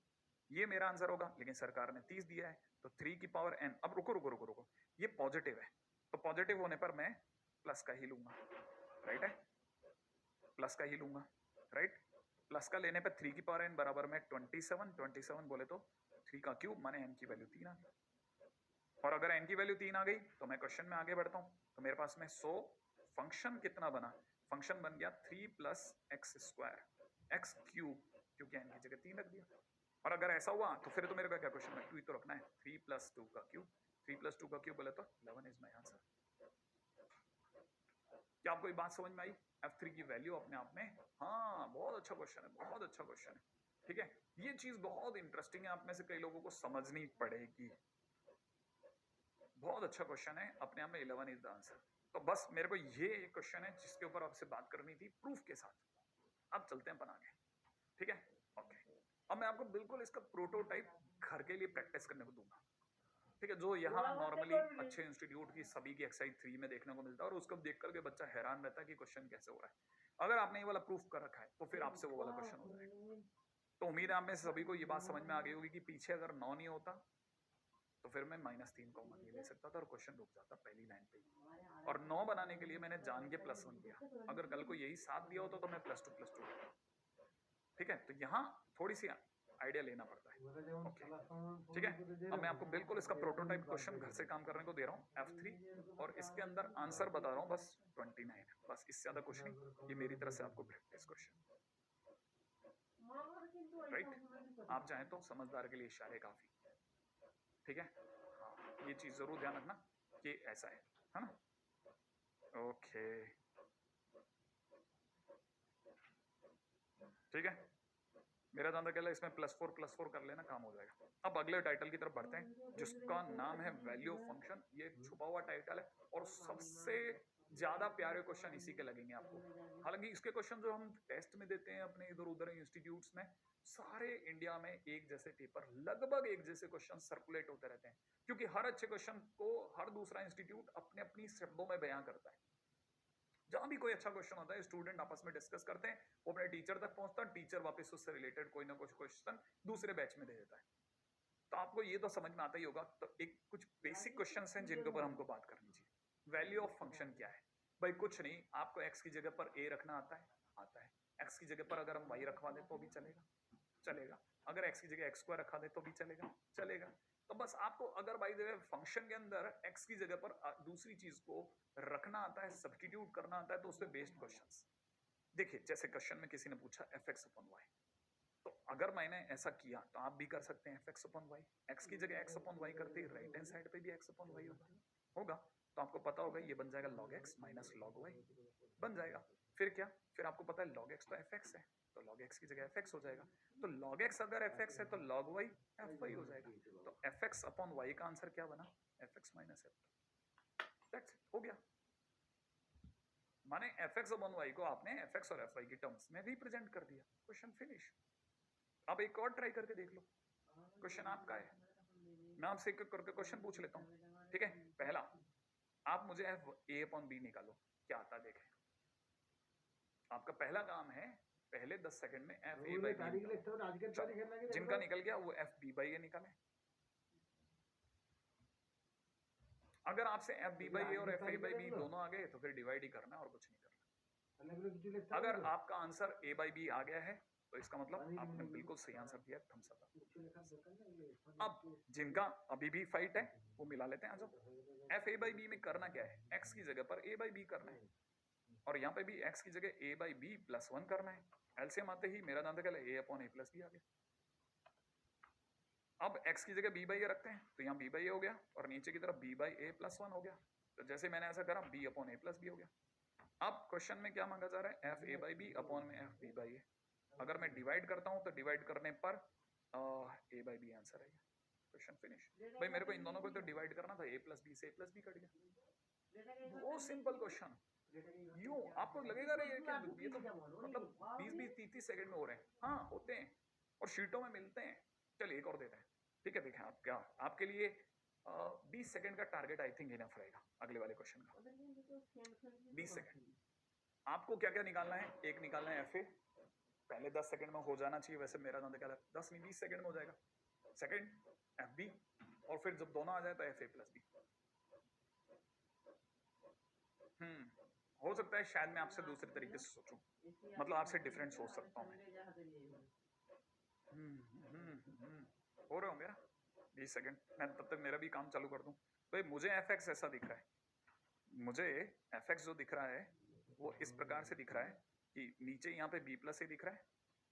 ये मेरा आंसर होगा। लेकिन सरकार ने 30 दिया है, तो 3⁴n, अब रुको, ये पॉजिटिव है, तो पॉजिटिव होने पर मैं प्लस का ही लूंगा, राइट है। प्लस का ही लूंगा, राइट। प्लस का लेने पे 3 की पावर n बराबर में 27, 27 बोले तो 3 का क्यूब माने n की वैल्यू 3 आ गई। और अगर n की वैल्यू 3 आ गई तो मैं क्वेश्चन में आगे बढ़ता हूँ, तो मेरे पास में सो फंक्शन कितना बना, फंक्शन बन गया 3 plus x square x cube, क्योंकि n की जगह 3 रख दिया। और अगर ऐसा हुआ तो फिर तो मेरे को क्या क्वेश्चन में 2 ही तो रखना है, 3 प्लस 2 का क्यूब, 3 प्लस 2 का क्यूब बोले तो 11 इज माई आंसर। क्या आपको ये बात समझ में आई? F3 की वैल्यू अपने आप में, हाँ बहुत अच्छा क्वेश्चन है, बहुत अच्छा क्वेश्चन है, ठीक है। ये चीज बहुत इंटरेस्टिंग है, आप में से कई लोगों को समझनी पड़ेगी। बहुत अच्छा क्वेश्चन है अपने आप में, 11 इज द आंसर। तो बस मेरे को ये क्वेश्चन है जिसके ऊपर आपसे बात करनी थी प्रूफ के साथ। अब चलते हैं अपन आगे, ठीक है, ओके। अब मैं आपको बिल्कुल इसका प्रोटोटाइप घर के लिए प्रैक्टिस करने को दूंगा, ठीक है, जो यहाँ नॉर्मली अच्छे इंस्टीट्यूट की सभी की एक्सरसाइज 3 में देखने को मिलता है, और उसको देख करके बच्चा हैरान रहता है कि क्वेश्चन कैसे हो रहा है। अगर आपने ये वाला प्रूफ कर रखा है तो फिर आपसे वो वाला क्वेश्चन हो जाएगा। तो उम्मीद है आप में से सभी को ये बात समझ में आ गई होगी कि पीछे अगर 9 नहीं होता तो फिर मैं -3 कॉमन ये ले सकता था और क्वेश्चन रुक जाता पहली लाइन पे ही। और 9 बनाने के लिए मैंने जान के +1 किया, अगर कल को यही 7 दिया होता तो मैं +2 ठीक है। तो यहाँ थोड़ी सी आइडिया लेना पड़ता है, ओके, ठीक है। अब मैं आपको बिल्कुल इसका प्रोटोटाइप क्वेश्चन घर से काम करने को दे रहा हूँ F3, और इसके अंदर आंसर बता रहा हूँ बस 29, बस इससे ज्यादा कुछ नहीं। ये मेरी तरफ से आपको प्रैक्टिस क्वेश्चन, राइट। आप चाहें तो समझदार के लिए इशारे काफी, ठीक है। हाँ, ये चीज जरूर ध्यान रखना कि ऐसा है ना, ओके, ठीक है। मेरा जानता कहला इसमें +4 कर लेना, काम हो जाएगा। अब अगले टाइटल की तरफ बढ़ते हैं जिसका नाम है वैल्यू ऑफ फंक्शन। ये छुपा हुआ टाइटल है और सबसे ज्यादा प्यारे क्वेश्चन इसी के लगेंगे आपको। हालांकि इसके क्वेश्चन जो हम टेस्ट में देते हैं अपने इधर उधर इंस्टीट्यूट्स में, सारे इंडिया में एक जैसे पेपर, लगभग एक जैसे क्वेश्चन सर्कुलेट होते रहते हैं, क्योंकि हर अच्छे क्वेश्चन को हर दूसरा इंस्टीट्यूट अपने अपनी शब्दों में बयां करता है। जहां भी कोई अच्छा क्वेश्चन होता है स्टूडेंट आपस में डिस्कस करते हैं, वो अपने टीचर तक पहुंचता है, टीचर वापस उससे रिलेटेड कोई ना कुछ क्वेश्चन दूसरे बैच में दे देता है। तो आपको ये तो समझ में आता ही होगा। तो एक कुछ बेसिक क्वेश्चंस हैं जिनके ऊपर हमको बात करनी चाहिए। वैल्यू ऑफ फंक्शन क्या है भाई? कुछ नहीं, आपको x की जगह पर a रखना आता है, आता है। x की जगह पर अगर हम y रखवा दें तो भी चलेगा, चलेगा। अगर x की जगह x स्क्वायर रखा दे तो भी चलेगा, चलेगा। तो बस आपको अगर बाय द वे फंक्शन के अंदर x की जगह पर दूसरी चीज को रखना आता है, सब्स्टिट्यूट करना आता है, तो उससे बेस्ड क्वेश्चंस देखिए। जैसे क्वेश्चन में किसी ने पूछा fx/y, तो अगर मैंने ऐसा किया तो आप भी कर सकते हैं fx/y। x की जगह x/y करते ही राइट हैंड साइड पे भी x/y होगा, तो आपको पता होगा ये बन जाएगा log x minus log y बन जाएगा। फिर क्या, फिर आपको पता है log x तो fx है, तो log x की जगह fx हो जाएगा। तो log x अगर fx है तो log y fy हो जाएगा। तो fx/y का आंसर क्या बना? fx minus f। That's it, हो गया। माने fx/y को आपने fx और fy की टर्म्स में रिप्रेजेंट कर दिया, क्वेश्चन फिनिश। अब एक और ट्राई करके देख लो, क्वेश्चन आपका है, मैं आपसे एक करके क्वेश्चन पूछ लेता हूँ, ठीक है। पहला, आप मुझे a/b निकालो, क्या आता है देखें। आपका पहला काम है पहले 10 सेकंड में f(a/b) जिनका निकल गया वो f(b/a) निकाले। अगर आपसे f(b/a) और f(a/b) दोनों आ गए तो फिर डिवाइड ही करना और कुछ नहीं करना। अगर आपका आंसर a/b आ गया है तो इसका मतलब आपने बिल्कुल सही आंसर दिया, थम्स अप। अब जिनका अभी भी फाइट है वो मिला लेते हैं, आ जाओ। f(a/b) में करना क्या है, x की जगह पर a/b करना है, और यहाँ पे भी x की जगह a/b + 1 करना है। एलसीएम आते ही मेरा नाम क्या a/a+b आ गया। अब x की जगह b/a रखते हैं, तो यहाँ b/a हो गया, और नीचे की तरफ b/a + 1 हो गया। तो जैसे मैंने ऐसा करा b/a+b हो गया। अब क्वेश्चन में क्या मांगा जा रहा है, f(a/b) अपॉन में f(b/a)। अगर मैं डिवाइड करता हूं तो डिवाइड करने पर a/b आंसर आएगा, क्वेश्चन फिनिश। भाई मेरे को इन दोनों को तो डिवाइड करना था, a+b से a+b कट गया। वो सिंपल क्वेश्चन। यूं आपको लगेगा रे ये तो मतलब 20-20 30-30 सेकंड में हो रहे हैं, हाँ होते हैं और शीटों में मिलते हैं। चलिए एक और देते हैं, ठीक है। देखें आप क्या, आपके लिए 20 सेकंड का टारगेट आई थिंक इनफ रहेगा अगले वाले क्वेश्चन का। 20 सेकंड आपको क्या क्या निकालना है, एक निकालना है FA, पहले 10 सेकंड में हो जाना चाहिए, वैसे मेरा नाम क्या 10 नहीं 20 सेकंड में हो जाएगा। सेकंड FB, और फिर जब दोनों आ जाए तो FA+B। हो सकता है शायद मैं आपसे दूसरे तरीके से सोचूं, मतलब आपसे डिफरेंट सोच सकता हूँ मैं। हो रहे होंगे ना 20 सेकंड, मैं तब तक मेरा भी काम चालू कर दूं। भाई मुझे एफ एक्स ऐसा दिख रहा है, मुझे एफ एक्स जो दिख रहा है वो इस प्रकार से दिख रहा है कि नीचे यहाँ पे बी प्लस ए दिख रहा है,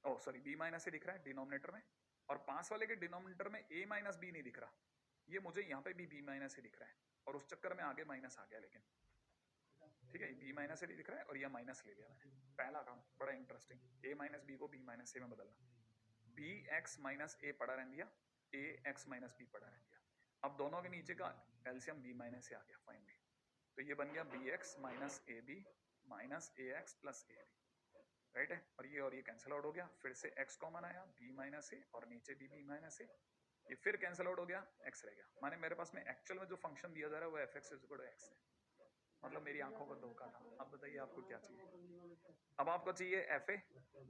ओह सॉरी बी माइनस ए दिख रहा है डिनोमिनेटर में, और पास वाले के डिनोमिनेटर में ए माइनस बी नहीं दिख रहा, ये मुझे यहाँ पे भी बी माइनस ए दिख रहा है, और उस चक्कर में आगे माइनस आ गया, लेकिन ठीक है बी माइनस ए दिख रहा है और यह माइनस ले लिया मैंने। पहला काम बड़ा इंटरेस्टिंग, ए माइनस बी को बी माइनस ए में बदलना, बी एक्स माइनस ए पड़ा रहने दिया, ए एक्स माइनस बी पड़ा रहने दिया। अब दोनों के नीचे का एलसीएम बी माइनस ए आ गया फाइनली, तो ये बन गया b x minus a b minus a x plus a b, right है, और ये कैंसिल आउट हो गया, फिर से एक्स कॉमन आया बी माइनस ए और नीचे बी माइनस ए, ये फिर कैंसिल आउट हो गया, एक्स रह गया, माने मेरे पास में एक्चुअल में जो फंक्शन दिया जा रहा है वो f x equal to x है, मतलब मेरी आंखों का धोखा था। अब बताइए आपको क्या चाहिए, अब आपको चाहिए एफ ए,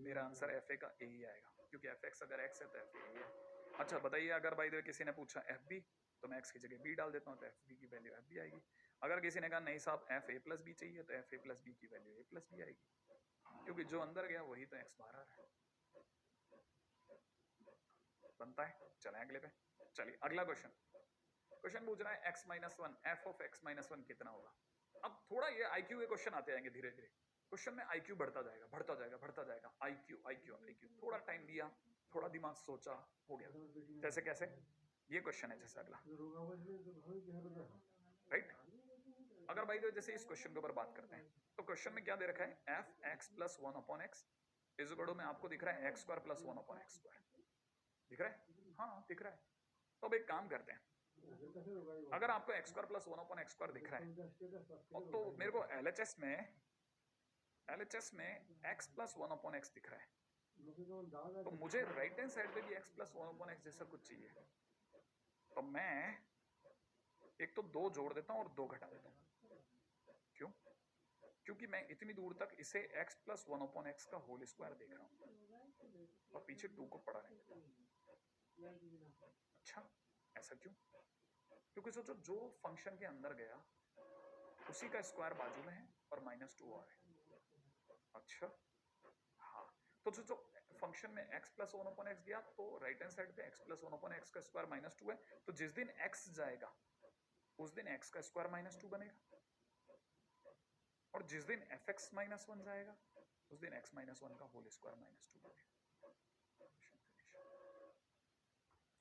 मेरा आंसर एफ ए का ए ही आएगा, क्योंकि एफ एक्स अगर एक्स है तो एफ ए है। अच्छा बताइए, अगर बाय द वे किसी ने पूछा एफ बी, तो मैं एक्स की जगह बी डाल देता हूँ, तो एफ बी की वैल्यू एफ बी आएगी। अगर किसी ने कहा नहीं साहब एफ ए प्लस बी चाहिए, तो एफ ए प्लस बी की वैल्यू ए प्लस बी आएगी, क्योंकि जो अंदर गया वही तो एक्स बाहर आ रहा है, बनता है। चलें अगले पे, चलिए अगला क्वेश्चन, क्वेश्चन पूछ रहा है x minus one, F of x minus one कितना होगा। अब थोड़ा ये आईक्यू के क्वेश्चन आते जाएंगे धीरे धीरे, क्वेश्चन में आईक्यू बढ़ता जाएगा बढ़ता जाएगा बढ़ता जाएगा, आईक्यू आईक्यू आईक्यू, थोड़ा टाइम दिया, थोड़ा दिमाग सोचा, हो गया। जैसे कैसे, ये क्वेश्चन है जैसे अगला, राइट। अगर भाई तो जैसे इस क्वेश्चन के ऊपर बात करते हैं, तो क्वेश्चन में क्या दे रखा है, f x plus one upon x is equal to में आपको दिख रहा है x square plus one upon x square, दिख रहा है, हाँ दिख रहा है। तो अब एक काम करते हैं, अगर आपको x square plus one upon x square दिख रहा है, तो मेरे को एलएचएस में x plus one upon x दिख रहा है, तो मुझे राइट हैंड साइड पे भी x plus one upon x जैसा कुछ चाहिए, तो मैं एक तो दो जोड़ देता हूँ और दो घटा देता हूँ। क्यों? क्योंकि मैं इतनी दूर तक इसे x plus one upon x का होल स्क्वायर देख रहा हूँ और पीछे टू को पढ़ा नहीं देता। अच्छा ऐसा क्यों? क्योंकि सोचो जो फंक्शन के अंदर गया उसी का स्क्वायर बाजू में है और माइनस टू और है। अच्छा हाँ, तो जो फंक्शन में x plus one upon x गया, तो राइट हैंड साइड पे x plus one upon x का स्क्वायर माइनस टू है, तो जिस दिन x जाएगा उस दिन x का स्क्वायर माइनस टू बनेगा, और जिस दिन एफ एक्स माइनस वन जाएगा उस दिन x माइनस वन का होल स्क्वायर माइनस टू बनेगा।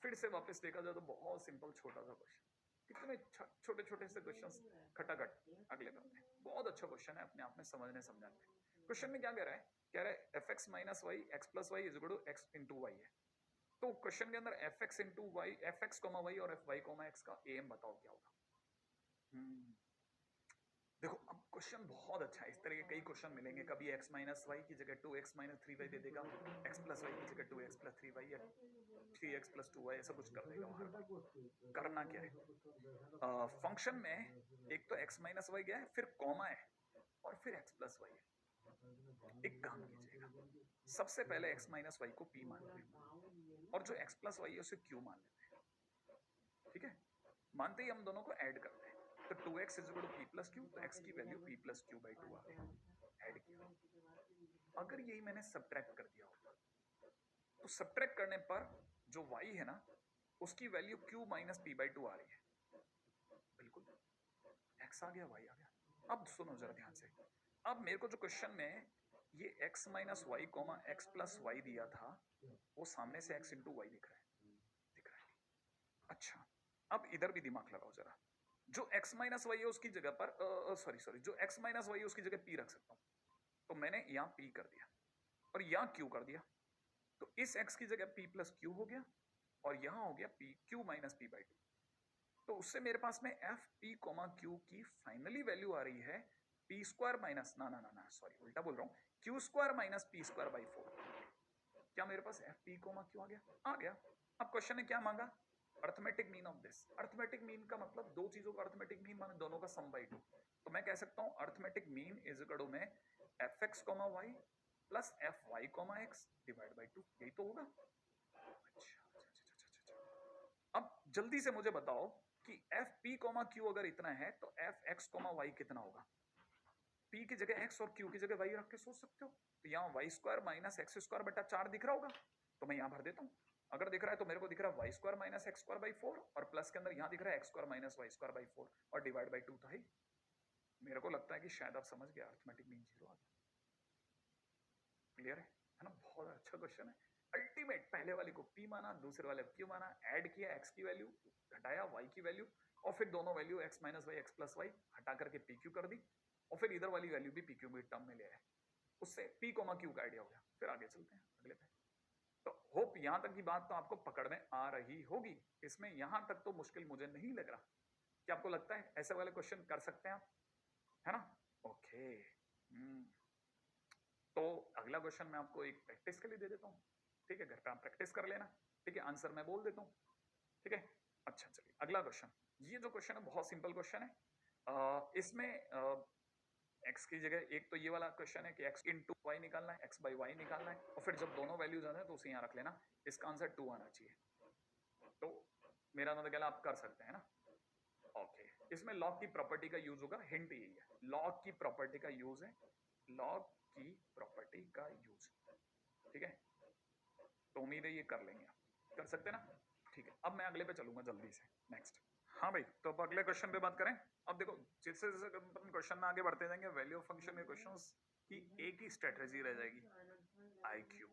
फिर से वापस देखा जाए तो बहुत सिंपल छोटा सा क्वेश्चन, कितने छोटे छोटे से क्वेश्चंस खटाखट अगले करते हैं, बहुत अच्छा क्वेश्चन है अपने आप में समझने समझाने में। क्वेश्चन में क्या कह रहा है, कह रहा है f x minus y x plus y is equal to x into y है, तो क्वेश्चन के अंदर f x into y, f x comma y और एफ वाई कोमा एक्स का एम बताओ क्या होगा। देखो अब क्वेश्चन बहुत अच्छा है, इस तरह के कई क्वेश्चन मिलेंगे, कभी x माइनस वाई की जगह 2x minus three why they देगा, x प्लस वाई की जगह 2x प्लस थ्री वाई या 3x प्लस टू वाई, ऐसा कुछ कर देगा वहां। करना क्या है, फंक्शन में एक तो x माइनस वाई गया है, फिर कॉमा है और फिर x प्लस वाई है। एक काम कीजिएगा, सबसे पहले x माइनस वाई को p मान लेते और जो x प्लस वाई है उसे q मान लेते हैं, ठीक है। मानते ही हम दोनों को ऐड करते हैं, तो 2x is equal to p plus q, तो x की value p plus q by two आ गई, ऐड किया। अगर यही मैंने सब्ट्रैक्ट कर दिया होता, तो सब्ट्रैक्ट करने पर जो y है ना उसकी value q minus p by two आ रही है, बिल्कुल x आ गया y आ गया। अब सुनो जरा ध्यान से, अब मेरे को जो क्वेश्चन में ये x minus y comma x plus y दिया था, वो सामने से x इंटू वाई दिख रहा है। अच्छा अब इधर भी दिमाग लगाओ जरा, जो x माइनस वाई है उसकी जगह पर सॉरी जो x माइनस वाई है उसकी जगह p रख सकता हूँ, तो मैंने यहाँ p कर दिया और यहाँ q कर दिया, तो इस x की जगह p प्लस q हो गया और यहाँ हो गया p q minus p by to, तो उससे मेरे पास में एफ p कोमा q की फाइनली वैल्यू आ रही है p स्क्वायर माइनस ना सॉरी उल्टा बोल रहा हूँ, q square minus p square by four. क्या मेरे पास एफ p कोमा q आ गया। अब क्वेश्चन ने क्या मांगा, arithmetic mean of this. Arithmetic mean का मतलब दो चीजों का अर्थमेटिक मीन माने दोनों का सम बाई टू, तो मैं कह सकता हूं arithmetic mean is equal to में f x comma y plus f y comma x divide by two, यही तो होगा। अच्छा, अब जल्दी से मुझे बताओ कि एफ पी कोमा क्यू अगर इतना है तो एफ एक्स कोमा वाई कितना होगा। p की जगह x और q की जगह y रख के सोच सकते हो। तो यहाँ y square minus x square बटा 4 दिख रहा होगा, तो मैं यहाँ भर देता हूँ। अगर दिख रहा है तो मेरे को दिख रहा है y square minus x square by 4 और प्लस के अंदर यहाँ दिख रहा है x square minus y square by 4 और डिवाइड बाई 2 तो है। मेरे को लगता है कि शायद आप समझ गए, अरिथमेटिक मीन जीरो आ गया। क्लियर है ना? बहुत अच्छा क्वेश्चन है। अल्टीमेट पहले वाले को p माना, दूसरे वाले q माना, ऐड किया x की वैल्यू, घटाया y की वैल्यू और फिर दोनों value x minus y x plus y हटा करके pq कर दी और फिर इधर वाली वैल्यू भी pq में टर्म में ले आए। उससे p, q का आइडिया हो गया। फिर आगे चलते हैं अगले पे। तो होप यहां तक की बात तो आपको पकड़ में आ रही होगी। इसमें यहां तक तो मुश्किल मुझे नहीं लग रहा। क्या आपको लगता है ऐसे वाले क्वेश्चन कर सकते हैं आप, है ना? ओके। तो अगला क्वेश्चन मैं आपको एक प्रैक्टिस के लिए दे देता हूँ, ठीक है? घर पे आप प्रैक्टिस कर लेना, ठीक है? आंसर मैं बोल देता हूँ, ठीक है? अच्छा चलिए अगला क्वेश्चन। ये जो क्वेश्चन है बहुत सिंपल क्वेश्चन है। इसमें x की जगह एक तो ये वाला क्वेश्चन है कि x इंटू वाई निकालना है, x बाई वाई निकालना है और फिर जब दोनों वैल्यूज आते हैं तो उसे यहाँ रख लेना। इसका आंसर 2 आना चाहिए। तो मेरा मतलब क्या आप कर सकते हैं ना? ओके। इसमें लॉग की प्रॉपर्टी का यूज होगा। हिंट यही है, लॉग की प्रॉपर्टी का यूज है, लॉग की प्रॉपर्टी का यूज, ठीक है? तो उम्मीद है ये कर लेंगे आप, कर सकते हैं ना? ठीक है, अब मैं अगले पे चलूंगा जल्दी से। नेक्स्ट। हाँ भाई, तो अब अगले क्वेश्चन पे बात करें। अब देखो जैसे जैसे अपन क्वेश्चन में आगे बढ़ते जाएंगे, वैल्यू ऑफ फंक्शन के क्वेश्चंस की एक ही स्ट्रेटजी रह जाएगी, आईक्यू।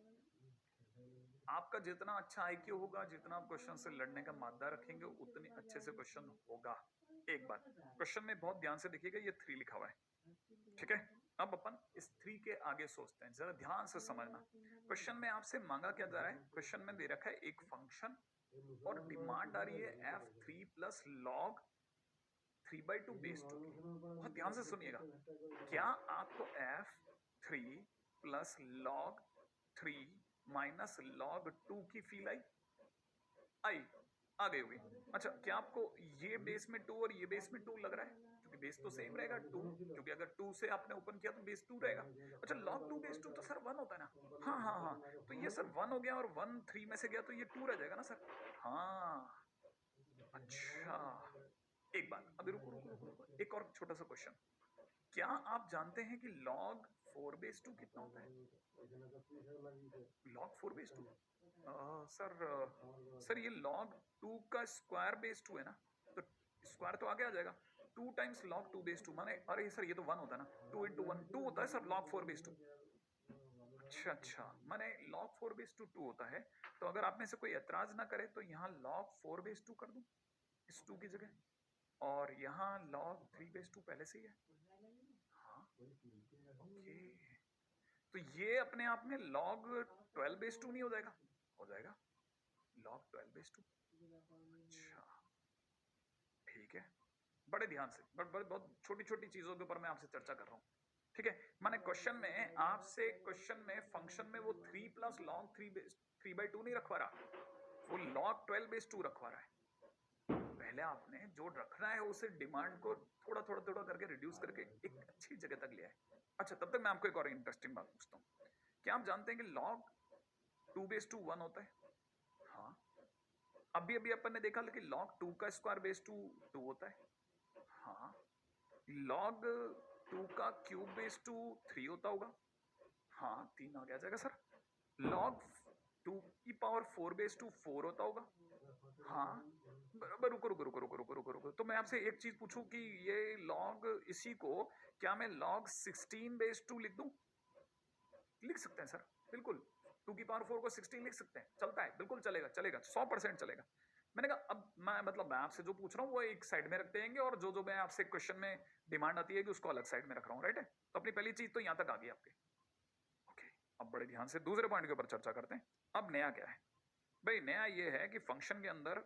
आपका जितना अच्छा आईक्यू होगा, जितना आप क्वेश्चन से लड़ने का मादा रखेंगे, उतने अच्छे से क्वेश्चन होगा। एक बात क्वेश्चन में बहुत ध्यान से देखिएगा, ये 3 लिखा हुआ है, ठीक है? अब अपन इस 3 के आगे सोचते हैं, जरा ध्यान से समझना। क्वेश्चन में आपसे मांगा क्या जा रहा है? क्वेश्चन में दे रखा है एक फंक्शन और डिमांड आ रही है f3 प्लस लॉग 3/2 बेस 2 की। बहुत ध्यान से सुनिएगा। क्या आपको f3 plus log 3 minus log 2 की फील आई? आ गई होगी। अच्छा, क्या आपको ये बेस में 2 और ये बेस में 2 लग रहा है? क्योंकि बेस तो सेम रहेगा 2, क्योंकि अगर 2 से आपने ओपन किया तो बेस 2 रहेगा। अच्छा, log 2 बेस 2 तो सर 1 होता है ना? हाँ हाँ हाँ, तो ये सर 1 हो गया और 1 3 में से गया तो ये 2 रह जाएगा ना सर? हाँ, अच्छा। एक बात, अभी रुको रुको रुको रुको, एक और छोटा सा क्वेश्चन। क्या आप जानते हैं कि log 4 बेस 2 कितना होता है? log 4 बेस 2 सर ये log 2 का स्क्वायर बेस 2 है ना, तो स्क्वायर तो आगे आ जाएगा। 2 टाइम्स log 2 बेस 2 माने, अरे सर ये तो 1 होता है ना, 2 इंटू 1 2 होता है सर log 4 बेस 2। अच्छा अच्छा, माने log 4 बेस 2 2 होता है। तो अगर आप में से कोई एतराज ना करे तो यहाँ log 4 बेस 2 कर दूं इस 2 की जगह, और यहाँ log 3 बेस 2 पहले से ही है। हाँ ओके, तो ये अपने आप में log 12 बेस 2 नहीं हो जाएगा? हो जाएगा log 12 बेस 2। अच्छा ठीक है, बड़े ध्यान से, बहुत छोटी छोटी चीजों के ऊपर मैं आपसे चर्चा कर रहा हूँ, ठीक है? माने क्वेश्चन में आपसे, क्वेश्चन में फंक्शन में वो 3 प्लस log 3/2 नहीं रखवा रहा, वो log 12 बेस 2 रखवा रहा है। पहले आपने जो रखना है उसे डिमांड को थोड़ा थोड़ा थोड़ा करके रिड्यूस करके एक अच्छी जगह तक ले आए। अच्छा, तब तक मैं आपको एक और इंटरेस्टिंग बात पूछता हूँ। क्या आप जानते हैं कि log 2 बेस 2 1 होता है? हाँ, अभी अभी अपन ने देखा कि log 2 का स्क्वायर बेस 2 2 होता है। हाँ, log 2 का क्यूब बेस 2 3 होता होगा। हाँ, 3 आ जाएगा सर। log 2 की पावर 4 बेस 2 4 होता होगा। हाँ, बराबर। रुको रुको रुको रुको रुको रुको रुको, तो मैं आपसे एक चीज पूछूं कि ये log, इसी को क्या मैं log 16 बेस 2 लिख दूं? लिख सकते हैं सर, बिल्कुल। 2 की पावर 4 को 16 लिख सकते हैं, चलता है, बिल्कुल चलेगा, चलेगा 100% चलेगा। मैंने कहा अब मैं आपसे जो पूछ रहा हूँ वो एक साइड में रखते हैं, और जो मैं आपसे क्वेश्चन में डिमांड आती है कि उसको अलग साइड में रख रहा हूँ, राइट है? तो अपनी पहली चीज तो यहाँ तक आ गई आपके। ओके, अब बड़े ध्यान से दूसरे पॉइंट के ऊपर चर्चा करते हैं। अब नया क्या है भाई? नया ये है कि फंक्शन के अंदर,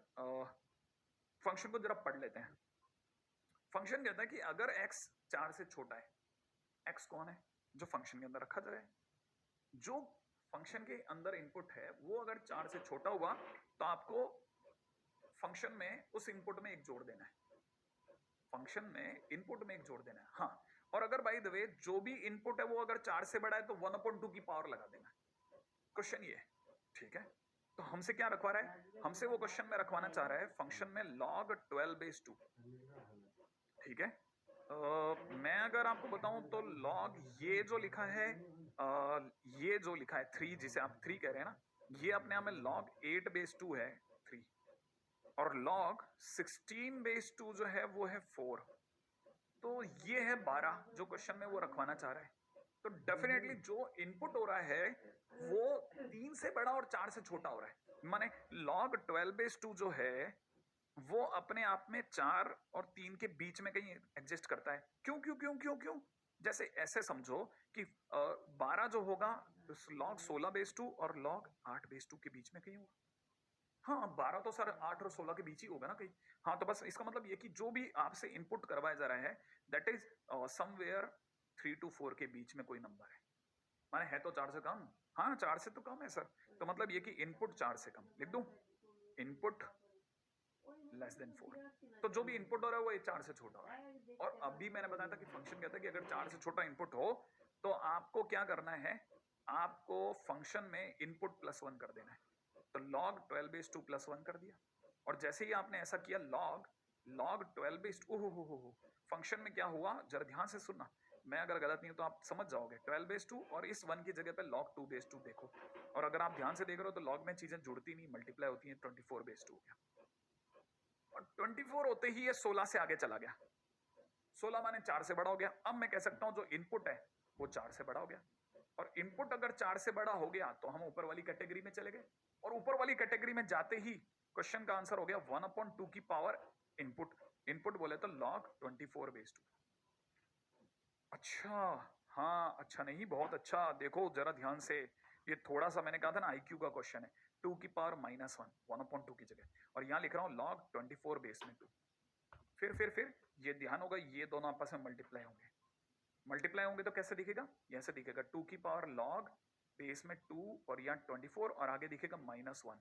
फंक्शन को जरा पढ़ लेते हैं। फंक्शन कहता है कि अगर x 4 से छोटा है, x कौन है? जो फंक्शन के अंदर रखा जा रहा है, जो फंक्शन के अंदर इनपुट है वो अगर 4 से छोटा हुआ तो आपको फंक्शन में उस इनपुट में एक जोड़ देना है, फंक्शन में इनपुट में एक जोड़ देना है। हाँ, और अगर बाय द वे जो भी इनपुट है वो अगर 4 से बड़ा है तो 1/2 की पावर लगा देना है। क्वेश्चन ये है, ठीक है? तो हमसे क्या रखवा रहा है? हमसे वो क्वेश्चन में रखवाना चाह रहा है फंक्शन में log 12 बेस 2, ठीक है? मैं अगर आपको बताऊं तो लॉग ये जो लिखा है, ये जो लिखा है 3, जिसे आप 3 कह रहे हैं ना, ये अपने आप में लॉग 8 बेस 2 है 3, और लॉग 16 बेस 2 जो है वो है 4। तो ये है 12 जो क्वेश्चन में वो रखवाना चाह रहा है। तो डेफिनेटली जो इनपुट हो रहा है वो 3 से बड़ा और 4 से छोटा हो रहा है। माने लॉग 12 बेस 2 जो है वो अपने आप में 4 और 3 के बीच में कहीं एग्जिस्ट करता है। क्यों क्यों क्यों क्यों क्यों? जैसे ऐसे समझो कि 12 जो होगा लॉग 16 बेस 2 और लॉग 8 बेस 2 के बीच में कहीं होगा। हाँ, 12 तो सर 8 और 16 के बीच ही होगा ना कहीं। हाँ, तो बस इसका मतलब ये कि जो भी आपसे इनपुट करवाया जा रहा है दैट इज समवेयर 3 to 4 के बीच में कोई नंबर है। माने है तो 4 से कम। हाँ, 4 से तो कम है सर। तो मतलब ये कि इनपुट 4 से कम लिख दूं, इनपुट लेस देन 4। तो जो भी इनपुट हो रहा है वो 4 से छोटा हो रहा है। और अभी मैंने बताया था कि फंक्शन कहता है कि अगर 4 से छोटा इनपुट हो तो आपको क्या करना है, आपको फंक्शन में इनपुट +1 कर देना है। तो log 12 बेस 2 +1 कर दिया, और जैसे ही आपने ऐसा किया log 12 बेस 2, ओहो फंक्शन में क्या हुआ जरा ध्यान से सुनना, मैं अगर गलत नहीं हूं तो आप समझ जाओगे। 12 बेस 2 और इस 1 की जगह पे log 2 बेस 2 देखो, और अगर आप ध्यान से देख रहे हो तो log में चीजें जुड़ती नहीं, मल्टीप्लाई होती हैं। 24 बेस 2 हो गया, और 24 होते ही ये 16 से आगे चला गया। 16 माने 4 से बड़ा हो गया। अब मैं कह सकता हूं जो इनपुट है वो 4 से बड़ा हो गया, और इनपुट अगर 4 से बड़ा हो गया तो हम ऊपर वाली कैटेगरी में चले गए, और ऊपर वाली कैटेगरी में जाते ही क्वेश्चन का आंसर हो गया 1/2 की पावर इनपुट। इनपुट बोले तो log 24 बेस 2। अच्छा, हाँ अच्छा नहीं, बहुत अच्छा। देखो जरा ध्यान से, ये थोड़ा सा मैंने कहा था ना आईक्यू का क्वेश्चन है। 2 की पावर -1 1/2 की जगह, और यहां लिख रहा हूं log 24 बेस में 2। फिर ये ध्यान होगा, ये दोनों आपस में मल्टीप्लाई होंगे। मल्टीप्लाई होंगे तो कैसे दिखेगा, ऐसे दिखेगा 2 की पावर log बेस में 2 और यहाँ 24, और आगे दिखेगा -1,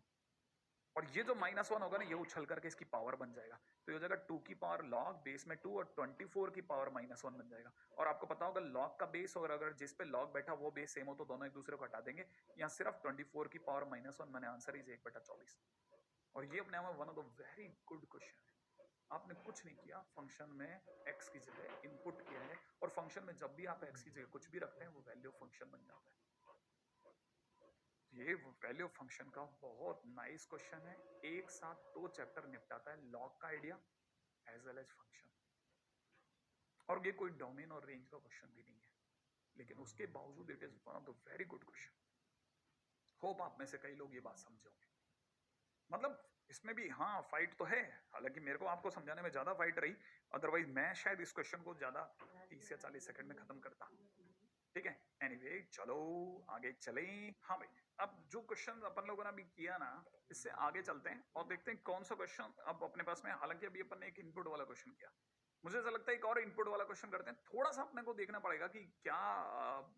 और ये जो -1 होगा ना ये उछल करके इसकी पावर बन जाएगा। तो ये हो जाएगा 2 की पावर log बेस में 2 और 24 की पावर -1 बन जाएगा। और आपको पता होगा log का बेस, और अगर जिस पे log बैठा वो बेस सेम हो तो दोनों एक दूसरे को हटा देंगे। यहाँ सिर्फ 24 की पावर -1, मैंने आंसर इज 1/24। और ये अपने आप में one of the very good question है। आपने कुछ नहीं किया, फंक्शन में x की जगह इनपुट किया है, और फंक्शन में जब भी आप x की जगह कुछ भी रखते हैं वो वैल्यू फंक्शन बन जाता है। ये वैल्यू फंक्शन का बहुत नाइस क्वेश्चन है, एक साथ 2 चैप्टर निपटाता है, लॉग का idea as well as function. और ये कोई डोमेन और रेंज का क्वेश्चन भी नहीं है, लेकिन उसके बावजूद it is one of the very good question. Hope आप में से कई लोग ये बात समझे होंगे। मतलब इसमें भी हाँ फाइट तो है, हालांकि मेरे को आपको समझाने में ज्यादा फाइट रही, अदरवाइज मैं शायद इस क्वेश्चन को ज्यादा 30 या 40 सेकंड में खत्म करता। ठीक है, एनीवे चलो आगे चलें। हाँ भाई, अब जो क्वेश्चन अपन लोगों ने अभी किया ना, इससे आगे चलते हैं और देखते हैं कौन सा क्वेश्चन अब अपने पास में। हालांकि अभी अपन ने एक इनपुट वाला क्वेश्चन किया, मुझे ऐसा लगता है एक और इनपुट वाला क्वेश्चन करते हैं। थोड़ा सा अपने को देखना पड़ेगा कि क्या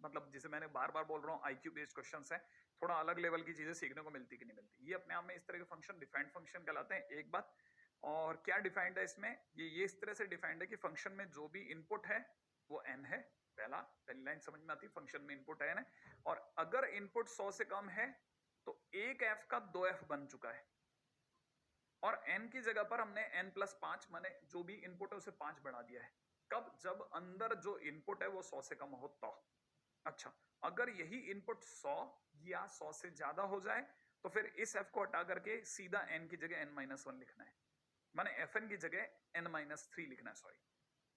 मतलब जिसे मैंने बार बार बोल रहा हूँ आईक्यू बेस्ड क्वेश्चन है, थोड़ा अलग लेवल की चीजें सीखने को मिलती कि नहीं मिलती। ये अपने आप में इस तरह के फंक्शन डिफाइंड फंक्शन कहलाते हैं, एक बात। और क्या डिफाइंड है इसमें, ये इस तरह से डिफाइंड है कि फंक्शन में जो भी इनपुट है वो n है। पहली लाइन समझ में आती है, फंक्शन में इनपुट n है, और अगर इनपुट 100 से कम है तो एक f का 2f बन चुका है, और n की जगह पर हमने n+5 माने जो भी इनपुट है उसे 5 बढ़ा दिया है। कब, जब अंदर जो इनपुट है वो 100 से कम हो तो। अच्छा, अगर यही इनपुट 100 या 100 से ज्यादा हो जाए तो फिर इस f को हटा करके सीधा n की जगह n-1 लिखना है, माने fn की जगह n-3 लिखना है। सॉरी,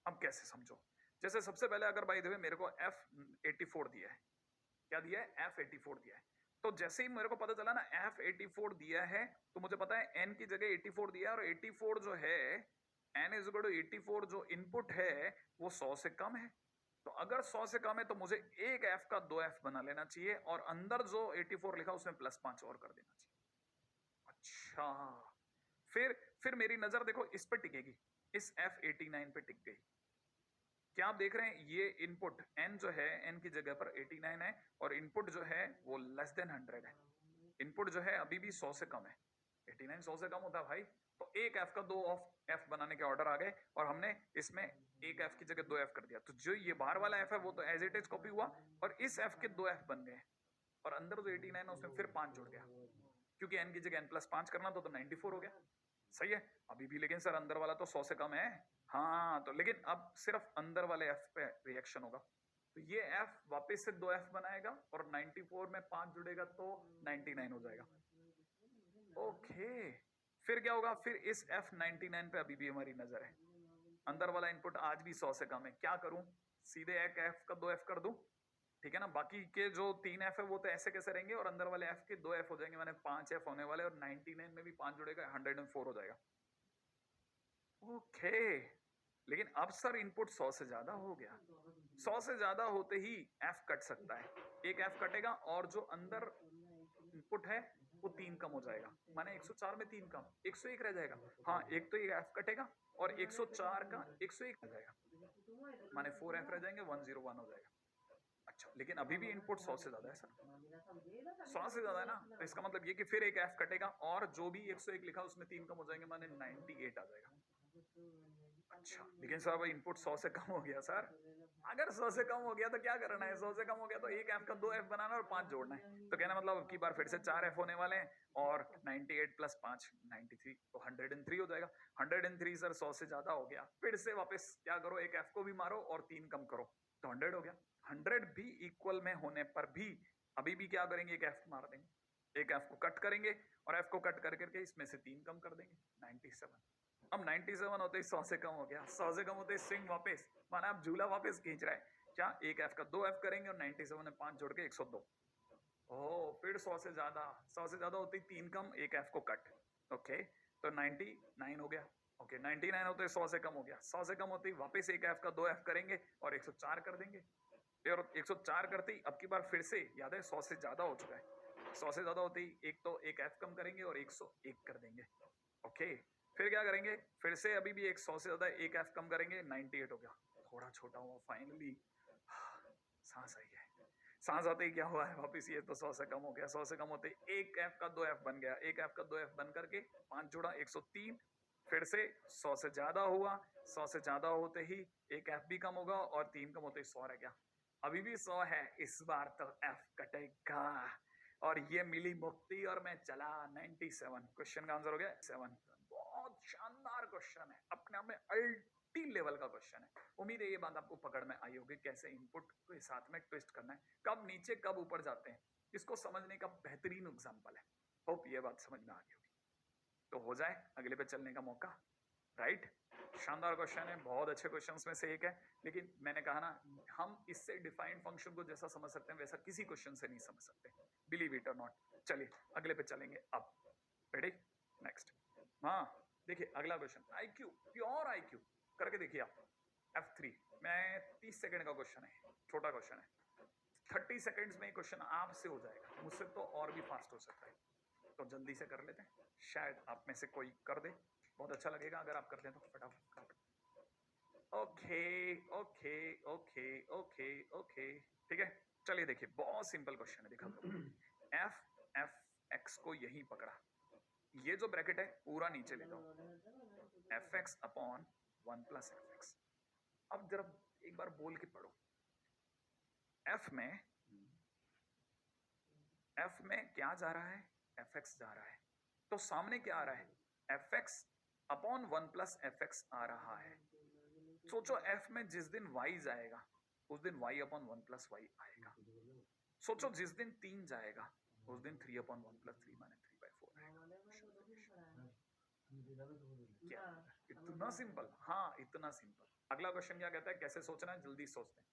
अब कैसे समझो। जैसे सबसे पहले अगर बाय द वे मेरे को f84 दिया है, क्या दिया है, f84 दिया है, तो जैसे ही मेरे को पता चला ना f84 दिया है, तो मुझे पता है n की जगह 84 दिया है, और 84 जो है n इज इक्वल टू 84 जो इनपुट है वो 100 से कम है। तो अगर 100 से कम है तो मुझे एक f का 2f बना लेना चाहिए, और अंदर जो 84 लिखा उसमें +5 और कर देना चाहिए। अच्छा, फिर मेरी नजर देखो इस पे टिकेगी, इस f89 पे टिक गई। क्या आप देख रहे हैं, ये इनपुट n जो है n की जगह पर 89 है, और इनपुट जो है वो लेस देन 100 है। इनपुट जो है अभी भी 100 से कम है, 89 100 से कम होता है भाई। तो एक f का 2 f बनाने के ऑर्डर आ गए, और हमने इसमें एक f की जगह 2f कर दिया। तो जो ये बाहर वाला f है वो तो एज इट इज कॉपी हुआ, और इस f के 2f बन गए, और अंदर जो 89 है उसमें फिर 5 जुड़ गया, क्योंकि n की जगह n+5 करना तो 94 हो गया। सही है अभी भी, लेकिन सर अंदर वाला तो 100 से कम है। हाँ तो लेकिन अब सिर्फ अंदर वाले एफ पे रिएक्शन होगा, तो ये एफ वापस से 2 एफ बनाएगा और 94 में 5 जुड़ेगा तो 99 हो जाएगा। ओके फिर क्या होगा, फिर इस एफ 99 पे अभी भी हमारी नजर है, अंदर वाला इनपुट आज भी 100 से कम है, क्या करूं, सीधे एक एफ का 2 एफ कर दूं, ठीक है ना, बाकी के जो 3 एफ है वो तो ऐसे कैसे रहेंगे और अंदर वाले एफ के 2 एफ हो जाएंगे, मैंने 5 एफ होने वाले और 99 में भी 5 जुड़ेगा 104 हो जाएगा। ओके लेकिन अब सर इनपुट 100 से ज्यादा हो गया, 100 से ज्यादा होते ही एफ कट सकता है, एक एफ कटेगा और जो अंदर इनपुट है वो 3 कम हो जाएगा, माने 104 में 3 कम 101 रह जाएगा। हाँ एक तो ये एफ कटेगा और 104 का 101 रह जाएगा, माने 4 एफ रह जाएंगे 101 हो जाएगा। अच्छा लेकिन अभी भी इनपुट 100 से ज्यादा है सर, 100 से ज्यादा है ना, तो इसका मतलब ये कि फिर एक एफ कटेगा और जो भी 101 लिखा उसमें 3 कम हो जाएंगे, माने 98 आ जाएगा। अच्छा लेकिन सर अब इनपुट 100 से कम हो गया सर, अगर 100 से कम हो गया तो क्या करना है, 100 से कम हो गया तो एक एफ का 2 एफ बनाना और 5 जोड़ना है, तो कहना मतलब अब की बार फिर से 4 एफ होने वाले हैं और 98 प्लस 5 93 तो 103 हो जाएगा। 103 सर 100 से ज्यादा हो गया, फिर से वापस क्या करो, एक एफ को भी मारो और 3 कम करो तो 100 हो गया। 100 भी इक्वल में होने पर भी अभी भी क्या करेंगे, एक एफ मार देंगे, एक एफ को कट करेंगे और एफ को कट कर करके इसमें से 3 कम कर देंगे 97। अब 97 होते ही 100 से कम हो गया, 100 से कम होते ही स्विंग वापस, माना आप झूला वापस खींच रहा है, क्या एक एफ का 2 एफ करेंगे और 97 में 5 जोड़ के 102। ओह फिर 100 से ज्यादा, 100 से ज्यादा होते ही 3 कम एक एफ को कट, ओके तो 99 हो गया। ओके 99 होते ही 100 से कम हो गया, 100 से कम होते ही वापस एक एफ का 2 एफ करेंगे और 104 कर देंगे, और 104 करते ही अब की बार फिर से याद है 100 से ज्यादा हो चुका है, 100 से ज्यादा होते ही एक तो एक एफ कम करेंगे और 101 कर देंगे। ओके फिर क्या करेंगे, फिर से अभी भी एक 100 से ज्यादा एक एफ कम करेंगे 98 हो गया, थोड़ा छोटा हुआ फाइनली सांस आई है, सांस आते ही क्या हुआ है वापिस ये तो 100 से कम हो गया, 100 से कम होते ही एक एफ का 2 एफ बन गया, एक एफ का 2 एफ बन करके 5 जोड़ा 103, फिर से 100 से ज्यादा हुआ, 100 से ज्यादा होते ही एक एफ भी कम होगा और 3 कम होते ही 100 रह गया, अभी भी 100 है, इस बार तो एफ कटेगा और ये मिली मुक्ति और मैं चला 97। क्वेश्चन का आंसर हो गया 7। बहुत शानदार क्वेश्चन है, अपने आप में अल्टी लेवल का क्वेश्चन है, उम्मीद है ये बात आपको पकड़ में आई होगी कैसे इनपुट के साथ में ट्विस्ट करना है, कब नीचे कब ऊपर जाते हैं, इसको समझने का बेहतरीन एग्जांपल है। होप ये बात समझ में आ गई होगी, तो हो जाए अगले पे चलने का मौका, राइट। शानदार क्वेश्चन है, बहुत अच्छे क्वेश्चंस में से एक है, लेकिन मैंने कहा ना हम इससे डिफाइंड फंक्शन को जैसा समझ सकते हैं वैसा किसी क्वेश्चन से नहीं समझ सकते, बिलीव इट और नॉट। चलिए अगले पे चलेंगे अब, रेडी नेक्स्ट। हाँ देखिए अगला क्वेश्चन आईक्यू, प्योर आईक्यू करके देखिए आप, F3 में 30 सेकंड का क्वेश्चन है, छोटा क्वेश्चन है, 30 सेकंड्स में क्वेश्चन आपसे हो जाएगा, मुझसे तो और भी फास्ट हो सकता है, तो जल्दी से कर लेते हैं, शायद आप में से कोई कर दे, बहुत अच्छा लगेगा अगर आप कर दें तो फटाफट कर। Okay okay okay okay okay ठीक है, चलिए देखिए बहुत सिंपल क्वेश्चन है, दिखा दो, एफ एफ एक्स को यही पकड़ा, ये जो ब्रैकेट है पूरा नीचे ले जाओ, F x upon 1 plus f x. अब जरा एक बार बोल के पढ़ो, एफ में क्या जा रहा है, एफ एक्स जा रहा है, तो सामने क्या आ रहा है, f x upon 1 plus f x आ रहा है। सोचो एफ में जिस दिन y जाएगा उस दिन y अपॉन 1 प्लस वाई आएगा, सोचो जिस दिन 3 जाएगा उस दिन 3 अपॉन 1 प्लस 3 माने 3/4 आएगा। क्या इतना सिंपल, हाँ इतना सिंपल। अगला क्वेश्चन क्या कहता है, कैसे सोचना है, जल्दी सोचते हैं,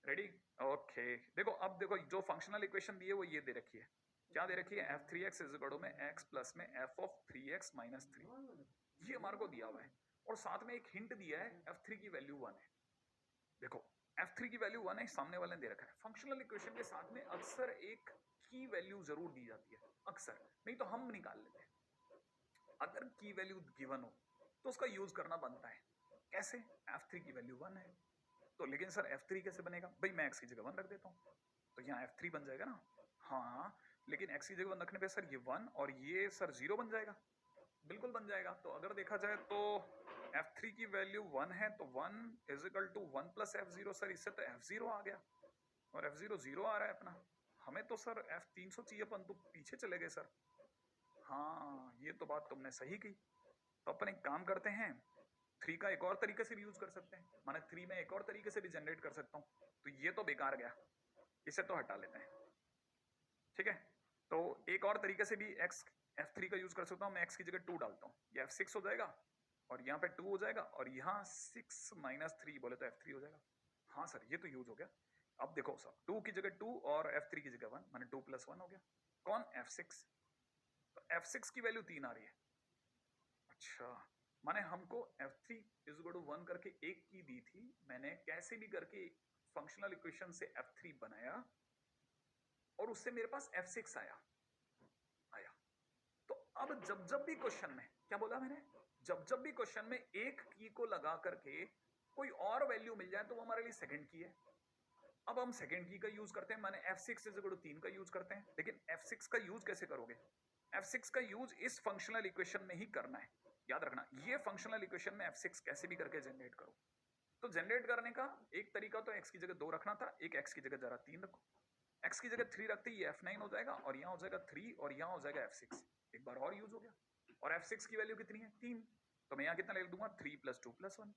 रेडी ओके। देखो अब देखो जो फंक्शनल इक्वेशन दी है वो ये दे रखी है, क्या दे रखी है, f3x इज इक्वल टू में x प्लस में f ऑफ 3x माइनस 3, ये हमारे को दिया हुआ है और साथ में एक हिंट दिया है f3 की वैल्यू 1 है। देखो f3 की वैल्यू 1 है, सामने वाले ने दे रखा है, फंक्शनल इक्वेशन के साथ में अक्सर एक की वैल्यू जरूर दी जाती है, अक्सर नहीं तो हम निकाल लेते हैं, अगर की वैल्यू गिवन हो तो उसका यूज करना बनता है, कैसे, f3 की वैल्यू 1 है तो, लेकिन सर f3 कैसे बनेगा, भाई मैं x की जगह 1 रख देता हूँ तो यहाँ f3 बन जाएगा ना, हाँ लेकिन x की जगह 1 रखने पे सर ये 1 और ये सर 0 बन जाएगा, बिल्कुल बन जाएगा। तो अगर देखा जाए तो f3 की वैल्यू 1 है तो 1 is equal to 1 plus f0, sir इससे तो f0 आ गया और f0 0 आ रहा है अपना, हमें तो सर f300 चाहिए अपन तो पीछे चले गए सर। हाँ ये तो बात तुमने सही की, तो अपन एक काम करते हैं, 3 का एक और तरीके से भी यूज कर सकते हैं, माने 3 में एक और तरीके से भी जनरेट कर सकता हूँ। तो ये तो बेकार गया, इसे तो हटा लेते हैं, ठीक है। तो एक और तरीके से भी x f3 का यूज कर सकता हूँ, मैं x की जगह 2 डालता हूँ, ये f6 हो जाएगा और यहाँ पे 2 हो जाएगा और यहाँ 6 माइनस 3 बोले तो f3 हो जाएगा। हाँ सर ये तो यूज हो गया। अब देखो सर 2 की जगह 2 और f3 की जगह 1, माने 2 + 1 हो गया। कौन? f6। तो f6 की वैल्यू 3 आ रही है। अच्छा, माने हमको f3 = 1 करके एक की दी थी, मैंने कैसे भी करके फंक्शनल इक्वेशन से f3 बनाया और उससे मेरे पास f6 आया। तो अब जब भी क्वेश्चन में, क्या बोला मैंने, जब भी क्वेश्चन में एक की को लगा करके कोई और वैल्यू मिल जाए तो वो हमारे लिए सेकंड की है। अब हम सेकंड की का यूज करते हैं, माने f6 = 3 का यूज करते हैं। लेकिन f6 का यूज कैसे करोगे? f6 का यूज इस फंक्शनल इक्वेशन में ही करना है, याद रखना। ये फंक्शनल इक्वेशन में f6 कैसे भी करके जनरेट करो। तो जनरेट करने का एक तरीका तो x की जगह 2 रखना था, एक x की जगह जरा 3 रखो। x की जगह 3 रखते ही ये f9 हो जाएगा और यहाँ हो जाएगा 3 और यहाँ हो जाएगा f6। एक बार और यूज हो गया। और f6 की वैल्यू कितनी है? 3। तो मैं यहाँ कितना लिख दूंगा? 3 + 2 + 1।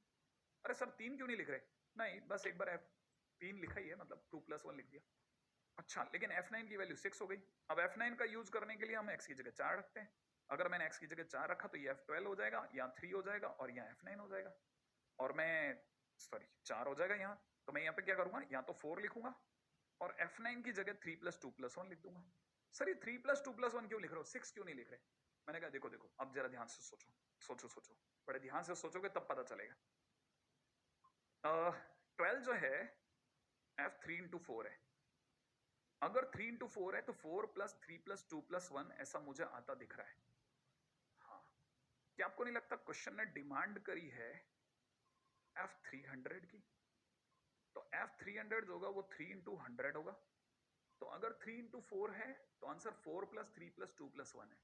अरे सर 3 क्यों नहीं लिख रहे? नहीं, बस एक बार f3 लिखा ही है, मतलब 2 + 1 लिख दिया। अच्छा, लेकिन f9 की वैल्यू 6 हो गई। अब f9 का यूज करने के लिए हम x की जगह 4 रखते हैं। अगर मैंने x की जगह 4 रखा तो ये f12 हो जाएगा, यहाँ 3 हो जाएगा और यहाँ f9 हो जाएगा। और मैं सॉरी 4 हो जाएगा यहाँ, तो मैं यहाँ पे क्या करूंगा, यहाँ तो 4 लिखूंगा और f9 की जगह 3 + 2 + 1 लिख दूंगा। सर ये 3 + 2 + 1 क्यों लिख रहे हो, 6 क्यों नहीं लिख रहे? मैंने कहा देखो देखो, अब जरा ध्यान से सोचो सोचो सोचो, बड़े ध्यान से सोचोगे तब पता चलेगा। 12 जो है f3 × 4 है। अगर 3 × 4 है तो 4 + 3 + 2 + 1 ऐसा मुझे आता दिख रहा है। हाँ, क्या आपको नहीं लगता क्वेश्चन ने डिमांड करी है f300 की? तो f300 जो होगा वो 3 × 100 होगा। तो अगर 3 × 4 है तो आंसर 4 + 3 + 2 + 1 है।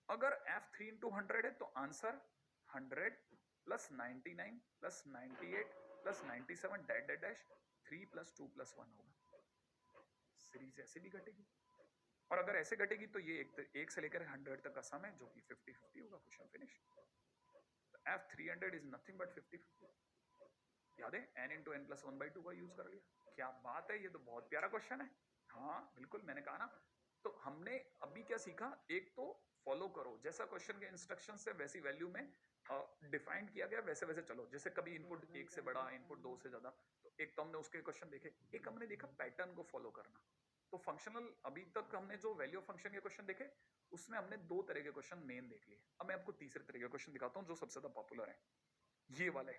अगर f3 × 100 है तो आंसर 100 + 99 + 98 + 97 डैश डैश डैश 3 + 2 + 1 होगा। सीरीज ऐसे भी घटेगी और अगर ऐसे घटेगी तो ये एक से लेकर 100 तक का सम है जो कि 50-50 होगा। Question finish. तो f300 इज नथिंग बट 50-50। याद है, n × n + 1/2 का यूज कर लिया। क्या बात है, ये तो बहुत प्यारा क्वेश्चन है। हाँ बिल्कुल, मैंने कहा ना। तो हमने अभी क्या सीखा, एक तो फॉलो करो, जैसा क्वेश्चन के इंस्ट्रक्शन से वैसी वैल्यू में डिफाइन किया गया वैसे वैसे चलो। जैसे कभी इनपुट 1 से बड़ा, इनपुट 2 से ज्यादा, तो एक तो हमने उसके क्वेश्चन देखे, एक हमने देखा पैटर्न को फॉलो करना। तो फंक्शनल, अभी तक हमने जो वैल्यू फंक्शन के क्वेश्चन देखे उसमें हमने 2 तरह के क्वेश्चन मेन देख लिए। अब मैं आपको तीसरे तरह के क्वेश्चन दिखाता हूँ जो सबसे ज्यादा पॉपुलर है, ये वाले।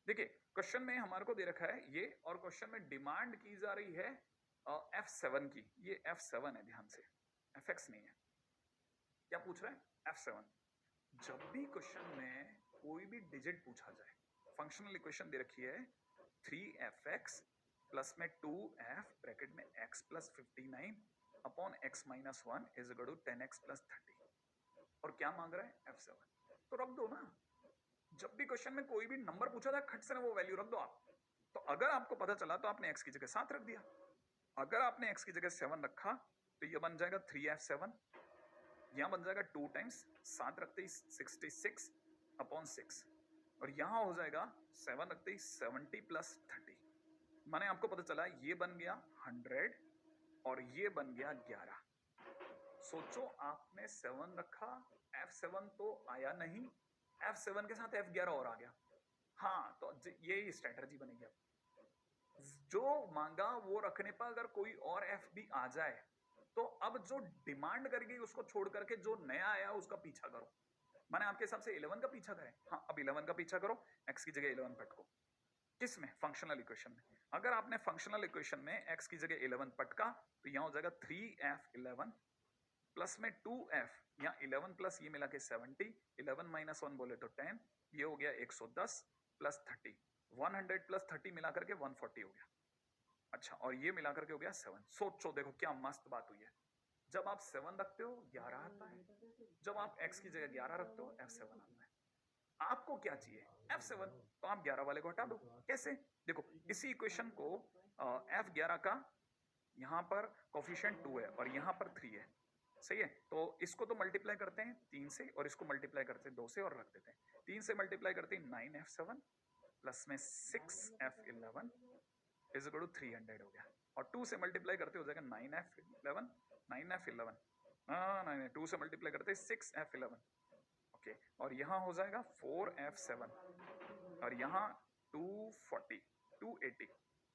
देखिए क्वेश्चन में हमारे को दे रखा है ये, और क्वेश्चन में डिमांड की जा रही है f7 की। ये f7 है, ध्यान से, fx नहीं है। क्या पूछ रहा है? f7। जब भी क्वेश्चन में कोई भी डिजिट पूछा जाए, फंक्शनल इक्वेशन दे रखी है 3fx प्लस में 2f ब्रैकेट में x + 59 अपॉन x - 1 = 10x + 30, और क्या मांग रहा है? f7। तो रख दो ना, जब भी क्वेश्चन में कोई भी नंबर पूछा था खट से ना वो वैल्यू रख दो आप। तो अगर आपको पता चला तो आपने x की जगह 7 रख दिया, अगर आपने x की जगह 7 रखा तो ये बन जाएगा 3f7, यहां बन जाएगा 2 टाइम्स 7 रखते ही 66 अपॉन 6, और यहां हो जाएगा 7 रखते ही 70 + 30। माने आपको पता चला ये बन गया 100 और ये बन गया 11। सोचो आपने 7 रखा, f7 तो आया नहीं, f7 के साथ f11 और आ गया। हाँ, तो यही स्ट्रेटजी बनेगी। अब जो मांगा वो रखने पर अगर कोई और f भी आ जाए तो अब जो डिमांड कर गई उसको छोड़ करके जो नया आया उसका पीछा करो। माने आपके हिसाब से 11 का पीछा करें? हाँ, अब 11 का पीछा करो, x की जगह 11 पटको। किसमें? फंक्शनल इक्वेशन में। अगर आपने फंक्शनल इक्वेशन में x की जगह 11 पटका तो यहां हो जाएगा 3f11 प्लस में 2f, यहाँ 11 प्लस ये मिला के 70, 11 - 1 बोले तो 10, ये हो गया 110 प्लस 30, 100 प्लस 30 मिला करके 140 हो गया। अच्छा, और ये मिला करके हो गया 7। सोचो देखो क्या मस्त बात हुई है। जब आप 7 रखते हो 11 आता है, जब आप x की जगह 11 रखते हो f7 आता है। आपको क्या चाहिए? f7, तो आप 11 वाले को हटा दो। कैसे? देखो इसी इक्वेशन को f11 का यहाँ पर कोफिशिएंट 2 है और यहाँ पर 3 है, सही है। तो इसको तो मल्टीप्लाई करते हैं 3 से और इसको मल्टीप्लाई करते हैं 2 से और रख देते हैं। 3 से मल्टीप्लाई करते हैं 9f7 प्लस में 6f11 इज इक्वल टू 300 हो गया, और 2 से मल्टीप्लाई करते हो जाएगा 9f11 नहीं 2 से मल्टीप्लाई करते हैं 6f11 ओके, और यहाँ हो जाएगा 4f7 और यहाँ 240 280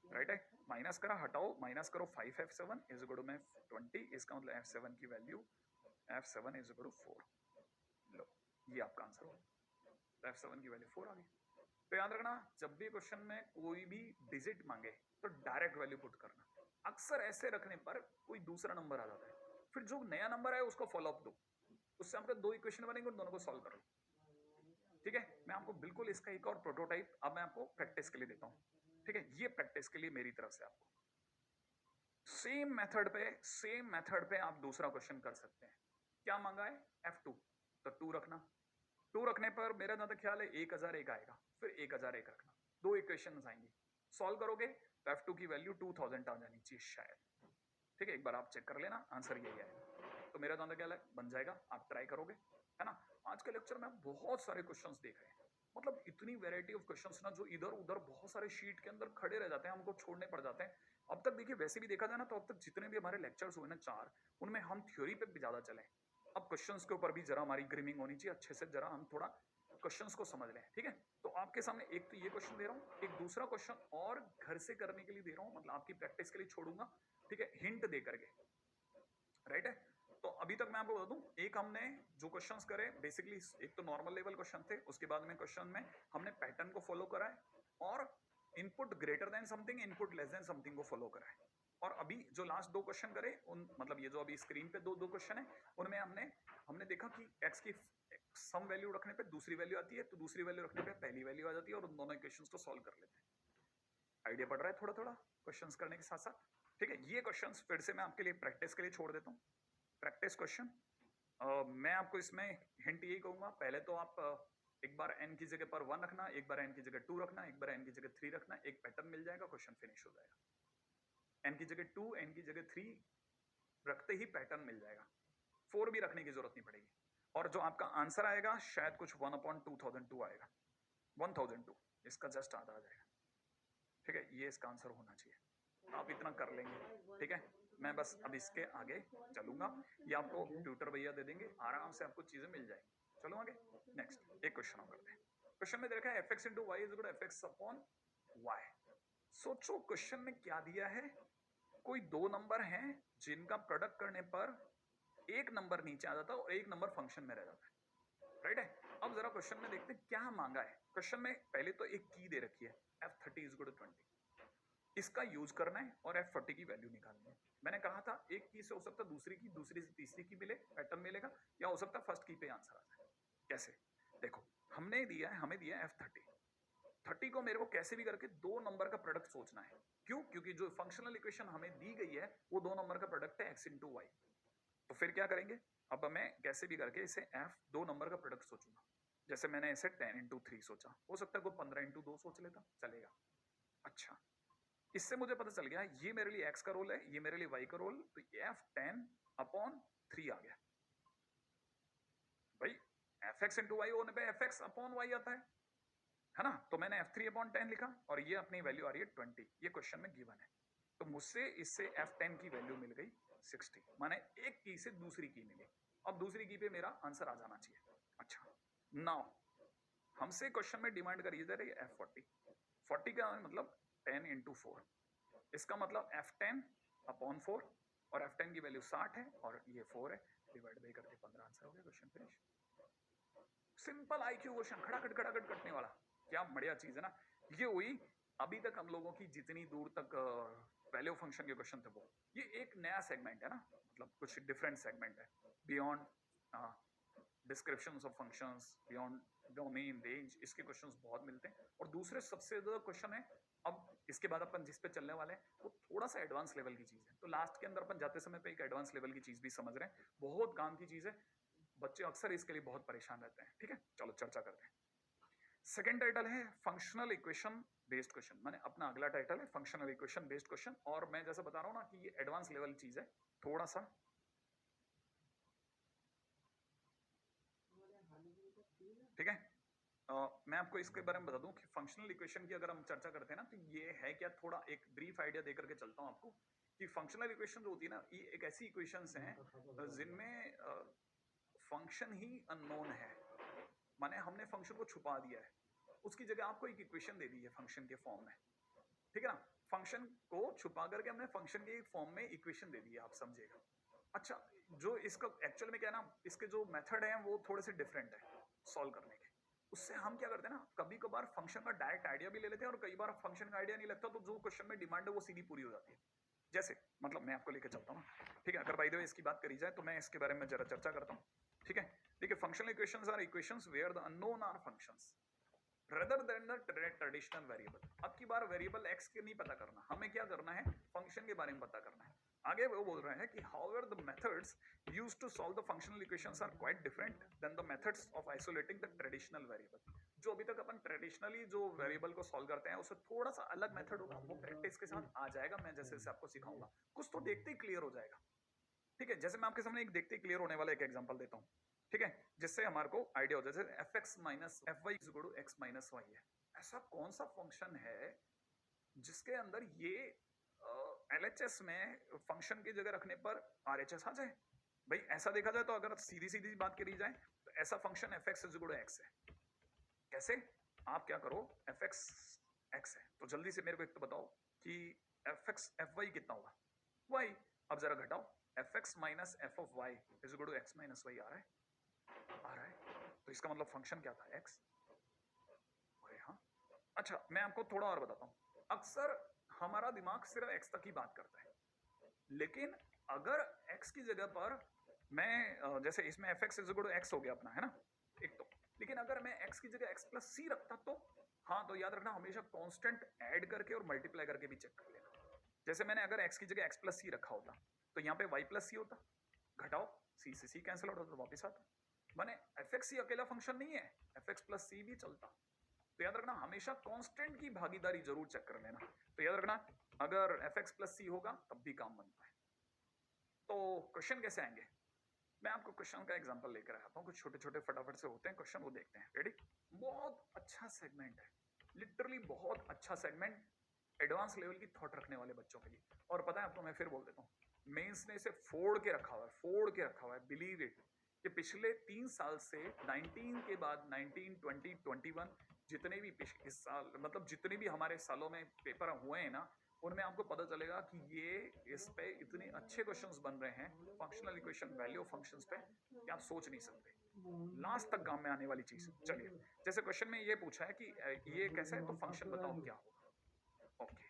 राइट है। माइनस करा हटाओ, माइनस करो 5f7 इज इक्वल टू में 20, इसका मतलब f7 की value f7 is equal to 4। लो ये आपका आंसर हो, f7 की वैल्यू 4 आ गई। तो याद रखना जब भी क्वेश्चन में कोई भी डिजिट मांगे तो डायरेक्ट वैल्यू पुट करना। अक्सर ऐसे रखने पर कोई दूसरा नंबर आ जाता है, फिर जो नया नंबर है उसको फॉलो अप दो, उससे आपके 2 इक्वेशन बनेंगे और दोनों को सॉल्व कर लो। ठीक है, मैं आपको बिल्कुल इसका एक और प्रोटोटाइप अब मैं आपको प्रैक्टिस के लिए देता हूँ। ठीक है, ये प्रैक्टिस के लिए मेरी तरफ से आपको सेम मेथड पे आप दूसरा क्वेश्चन कर सकते हैं। क्या मांगा है f2, तो 2 रखना, 2 रखने पर मेरा ज्यादा ख्याल है 1001 आएगा, फिर 1001 रखना, 2 इक्वेशन आएंगी, सॉल्व करोगे तो f2 की वैल्यू 2000 आ जानी चाहिए शायद। ठीक है, एक बार आप चेक कर लेना, आंसर यही है। तो मेरा ज्यादा ख्याल है बन जाएगा, आप ट्राई करोगे है ना। आज के लेक्चर में आप बहुत सारे क्वेश्चंस देख रहे हैं, मतलब इतनी वैरायटी ऑफ क्वेश्चंस ना जो इधर उधर बहुत सारे शीट के अंदर खड़े रह जाते हैं, हमको छोड़ने पड़ जाते हैं। अब तक देखिए वैसे भी देखा जाए ना तो अब तक जितने भी हमारे लेक्चर्स हुए ना 4, उनमें हम थ्योरी पे भी ज्यादा चले। अब क्वेश्चंस के ऊपर भी जरा हमारी ग्रिमिंग होनी चाहिए अच्छे से, जरा हम थोड़ा क्वेश्चंस को समझ लें। ठीक है, तो आपके सामने एक तो ये क्वेश्चन दे रहा हूँ, एक दूसरा क्वेश्चन और घर से करने के लिए दे रहा हूँ, मतलब आपकी प्रैक्टिस के लिए छोड़ूंगा। ठीक है, हिंट दे करके, राइट है। तो अभी तक मैं आपको बता दूं, एक हमने जो क्वेश्चंस करे बेसिकली एक तो नॉर्मल लेवल क्वेश्चन थे, उसके बाद में क्वेश्चन में हमने पैटर्न को फॉलो करा है और input greater than something input less than something को फॉलो करा है। और अभी जो लास्ट 2 क्वेश्चन करे उन मतलब ये जो अभी स्क्रीन पे दो क्वेश्चन है उनमें हमने देखा कि x की सम वैल्यू रखने पे दूसरी वैल्यू आती है, तो दूसरी वैल्यू रखने पे पहली वैल्यू आ जाती है, और उन दोनों इक्वेशंस को सॉल्व कर लेते हैं। आइडिया पड़ रहा है थोड़ा थोड़ा क्वेश्चंस करने के साथ साथ। ठीक है, ये क्वेश्चंस फिर से मैं आपके लिए प्रैक्टिस के लिए छोड़ देता हूँ। प्रैक्टिस क्वेश्चन मैं आपको इसमें हिंट यही कहूंगा, पहले तो आप एक बार n की जगह पर 1 रखना, एक बार n की जगह 2 रखना, एक बार n की जगह 3 रखना, एक पैटर्न मिल जाएगा, क्वेश्चन फिनिश हो जाएगा। n की जगह 2 n की जगह 3 रखते ही पैटर्न मिल जाएगा, 4 भी रखने की जरूरत नहीं पड़ेगी, और जो आपका आंसर आएगा शायद कुछ 1/2002 आएगा, 1002 इसका जस्ट आधा आ जाएगा। ठीक है, ये इसका आंसर होना चाहिए, आप इतना कर लेंगे। ठीक है, मैं बस अब इसके आगे चलूंगा, ये आपको ट्यूटर भैया दे देंगे, आराम से आपको चीजें मिल जाएंगी। चलो आगे, नेक्स्ट एक क्वेश्चन और करते हैं। क्वेश्चन में देखा है fx into y is equal to fx upon y। सोचो क्वेश्चन में क्या दिया है, कोई 2 नंबर हैं जिनका प्रोडक्ट करने पर एक नंबर नीचे आ जाता है और एक नंबर फंक्शन में रह जाता है, राइट है। अब जरा क्वेश्चन में देखते हैं क्या मांगा है। क्वेश्चन में पहले तो एक की दे रखी है f30 is equal to 20, इसका यूज करना है और f40 की वैल्यू निकालनी है। मैंने कहा था एक की से हो सकता है दूसरी की, दूसरी से तीसरी की मिले पैटर्न मिलेगा, या हो सकता है फर्स्ट की पे आंसर आ जाए। कैसे, देखो हमें दिया है f30, 30 को मेरे को कैसे भी करके 2 नंबर का प्रोडक्ट सोचना है। क्यों, क्योंकि जो फंक्शनल इक्वेशन हमें दी गई है वो 2 नंबर का प्रोडक्ट है x into y। तो फिर क्या करेंगे, अब मैं कैसे भी करके इसे f 2 नंबर का प्रोडक्ट सोचूंगा। जैसे मैंने इसे 10 into 3 सोचा, हो सकता है कोई 15 into 2 सोच लेता, चलेगा। अच्छा, इससे मुझे पता चल गया ये मेरे लिए x का रोल है, ये मेरे लिए y का रोल, तो f10/3 आ गया। भाई fx into y होने पे fx/y आता है ना। तो मैंने f3/10 लिखा और ये अपनी वैल्यू आ रही है 20, ये क्वेश्चन में गिवन है। तो मुझसे इससे f10 की वैल्यू मिल गई 60, माने एक की से दूसरी की मिली। अब दूसरी की पे मेरा आंसर आ जाना चाहिए। अच्छा, नाउ हमसे क्वेश्चन में डिमांड करी जा रही है f40, 40 का मतलब 10 into 4, इसका मतलब f10/4, और f10 की वैल्यू 60 है और ये 4 है, डिवाइड बाई करके 15 आंसर हो गया, question finish. Simple IQ question, खड़ाखट कटने वाला, क्या बढ़िया चीज है ना। ये हुई अभी तक हम लोगों की जितनी दूर तक वैल्यू फंक्शन के क्वेश्चन थे वो। ये एक नया सेगमेंट है ना, मतलब कुछ डिफरेंट सेगमेंट है, beyond descriptions of functions, beyond domain range, इसके क्वेश्चंस बहुत मिलते हैं। और दूसरे सबसे ज्यादा क्वेश्चन है अब इसके बाद अपन जिस पे चलने वाले हैं वो थोड़ा सा एडवांस लेवल की चीज है। तो लास्ट के अंदर अपन जाते समय पे एक एडवांस लेवल की चीज भी समझ रहे हैं, बहुत काम की चीज है, बच्चे अक्सर इसके लिए बहुत परेशान रहते हैं। ठीक है, चलो चर्चा करते हैं। सेकंड टाइटल है फंक्शनल इक्वेशन बेस्ड क्वेश्चन, माने अपना अगला टाइटल है फंक्शनल इक्वेशन बेस्ड क्वेश्चन। और मैं जैसा बता रहा हूँ ना कि ये एडवांस लेवल चीज है, थोड़ा सा ठीक है। मैं आपको इसके बारे में बता दूं कि फंक्शनल इक्वेशन की अगर हम चर्चा करते हैं ना, तो ये है क्या, थोड़ा एक ब्रीफ आइडिया देकर के चलता हूं आपको कि फंक्शनल इक्वेशन जो होती है ना, ये एक ऐसी इक्वेशंस हैं जिनमें फंक्शन ही अननोन है, माने हमने फंक्शन को छुपा दिया है, उसकी जगह आपको एक इक्वेशन दे दी है फंक्शन के फॉर्म में, ठीक है ना। फंक्शन को छुपा करके हमने फंक्शन के फॉर्म में इक्वेशन दे दी है, आप समझिएगा। अच्छा, जो इसका एक्चुअल में क्या है ना, इसके जो मेथड है वो थोड़े से डिफरेंट है सॉल्व करने के। उससे हम क्या करते हैं ना, कभी कभार फंक्शन का डायरेक्ट आइडिया भी ले लेते हैं और कई बार फंक्शन का आइडिया नहीं लगता, तो जो क्वेश्चन में डिमांड है वो सीधी पूरी हो जाती है। जैसे मतलब मैं आपको लेके चलता हूँ, ठीक है, अगर बाय द वे इसकी बात करी जाए तो मैं इसके बारे में जरा चर्चा करता हूँ, ठीक है। देखिए, functional equations are equations where the unknown are functions rather than the traditional variable। अब की बार वेरिएबल x के नहीं पता करना, हमें क्या करना है, फंक्शन के बारे में पता करना है। आगे वो बोल रहे हैं कि however the methods used to solve the functional equations are quite different than the methods of isolating the traditional variable। जो अभी तक अपन ट्रेडिशनली जो वेरिएबल को सॉल्व करते हैं उससे थोड़ा सा अलग मेथड होगा, वो प्रैक्टिस के साथ आ जाएगा, मैं जैसे जैसे आपको सिखाऊंगा कुछ तो देखते ही क्लियर हो जाएगा, ठीक है। जैसे मैं आपके सामने एक देखते ही क्लियर होने वाला एक एग्जांपल देता हूँ, ठीक है, जिससे हमारे को आइडिया हो, जैसे f x minus f y is equal to x minus y है। ऐसा कौन सा फंक्शन है जिसके अंदर ये एलएचएस में फंक्शन की जगह रखने पर आरएचएस आ जाए? भाई ऐसा देखा जाए तो अगर सीधी सीधी बात करी जाए तो ऐसा function f x is equal to x है। कैसे? आप क्या करो, एफ एक्स एक्स है तो जल्दी से मेरे को एक तो बताओ कि एफ एक्स एफ वाई कितना होगा, वाई। अब जरा घटाओ, f x minus f of y is equal to x minus y आ रहा है, तो इसका मतलब फंक्शन क्या था, एक्स। अरे हाँ, अच्छा मैं आपको थोड़ा और बताता हूँ। अक्सर हमारा दिमाग सिर्फ एक्स तक ही बात करता है, लेकिन अगर एक्स की जगह पर मैं जैसे इसमें f x is equal to x हो गया अपना, है ना, एक तो, लेकिन अगर मैं एक्स की जगह एक्स प्लस सी रखता तो, हाँ तो याद रखना हमेशा कांस्टेंट ऐड करके और मल्टीप्लाई करके भी चेक कर लेना। जैसे मैंने अगर एक्स की जगह एक्स प्लस सी रखा होता तो यहाँ पे वाई प्लस सी होता, घटाओ सी से सी कैंसिल आउट होता तो वापस आता। माने एफ एक्स सी अकेला फंक्शन नहीं है, एफ एक्स प्लस सी भी चलता। तो याद रखना हमेशा कांस्टेंट की भागीदारी जरूर चेक कर लेना। तो याद रखना अगर एफ एक्स प्लस सी होगा तब भी काम बनता है। तो क्वेश्चन कैसे आएंगे, मैं आपको क्वेश्चन का एग्जांपल लेकर आता हूँ, कुछ छोटे छोटे फटाफट से होते हैं क्वेश्चन, वो देखते हैं। रेडी? बहुत अच्छा सेगमेंट है, लिटरली बहुत अच्छा सेगमेंट, एडवांस लेवल की थॉट रखने वाले बच्चों के लिए। और पता है आपको, मैं फिर बोल देता हूँ, मेंस ने इसे फोड़ के रखा हुआ है, फोड़ के रखा हुआ है, बिलीव इट, कि पिछले 3 साल से 19 के बाद 19, 20, 21 जितने भी इस साल मतलब जितने भी हमारे सालों में पेपर हुए हैं ना, उनमें आपको पता चलेगा कि ये इस पे इतने अच्छे क्वेश्चंस बन रहे हैं फंक्शनल इक्वेशन वैल्यू फंक्शंस पे कि आप सोच नहीं सकते, लास्ट तक काम में आने वाली चीज। चलिए, जैसे क्वेश्चन में ये पूछा है कि ये कैसा है तो फंक्शन बताओ क्या होगा। ओके,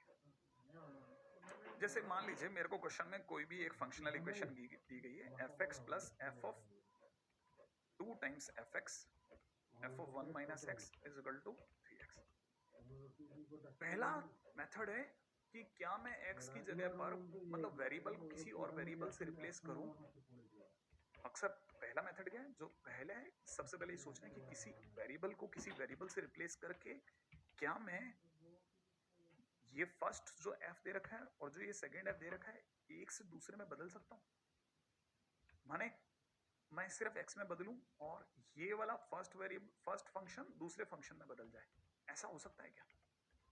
जैसे मान लीजिए मेरे को क्वेश्चन में कोई भी एक फंक्शनल इक्वेशन दी गई है, f x plus f of 2 times f x f of 1 minus x is equal to 3x। पहला मेथड है कि क्या मैं x की जगह पर मतलब वेरिएबल को किसी और वेरिएबल से रिप्लेस करूं। अक्सर पहला मेथड क्या है, जो पहले है सबसे पहले ये सोचना है कि किसी वेरिएबल को किसी वेरिएबल से रिप्लेस करके क्या मैं ये फर्स्ट जो f दे रखा है और जो ये सेकंड f दे रखा है एक से दूसरे में बदल सकता हूं। माने मैं सिर्फ x में बदलूं और ये वाला फर्स्ट वेरिएबल फर्स्ट फंक्शन दूसरे फंक्शन में बदल जाए, ऐसा हो सकता है क्या?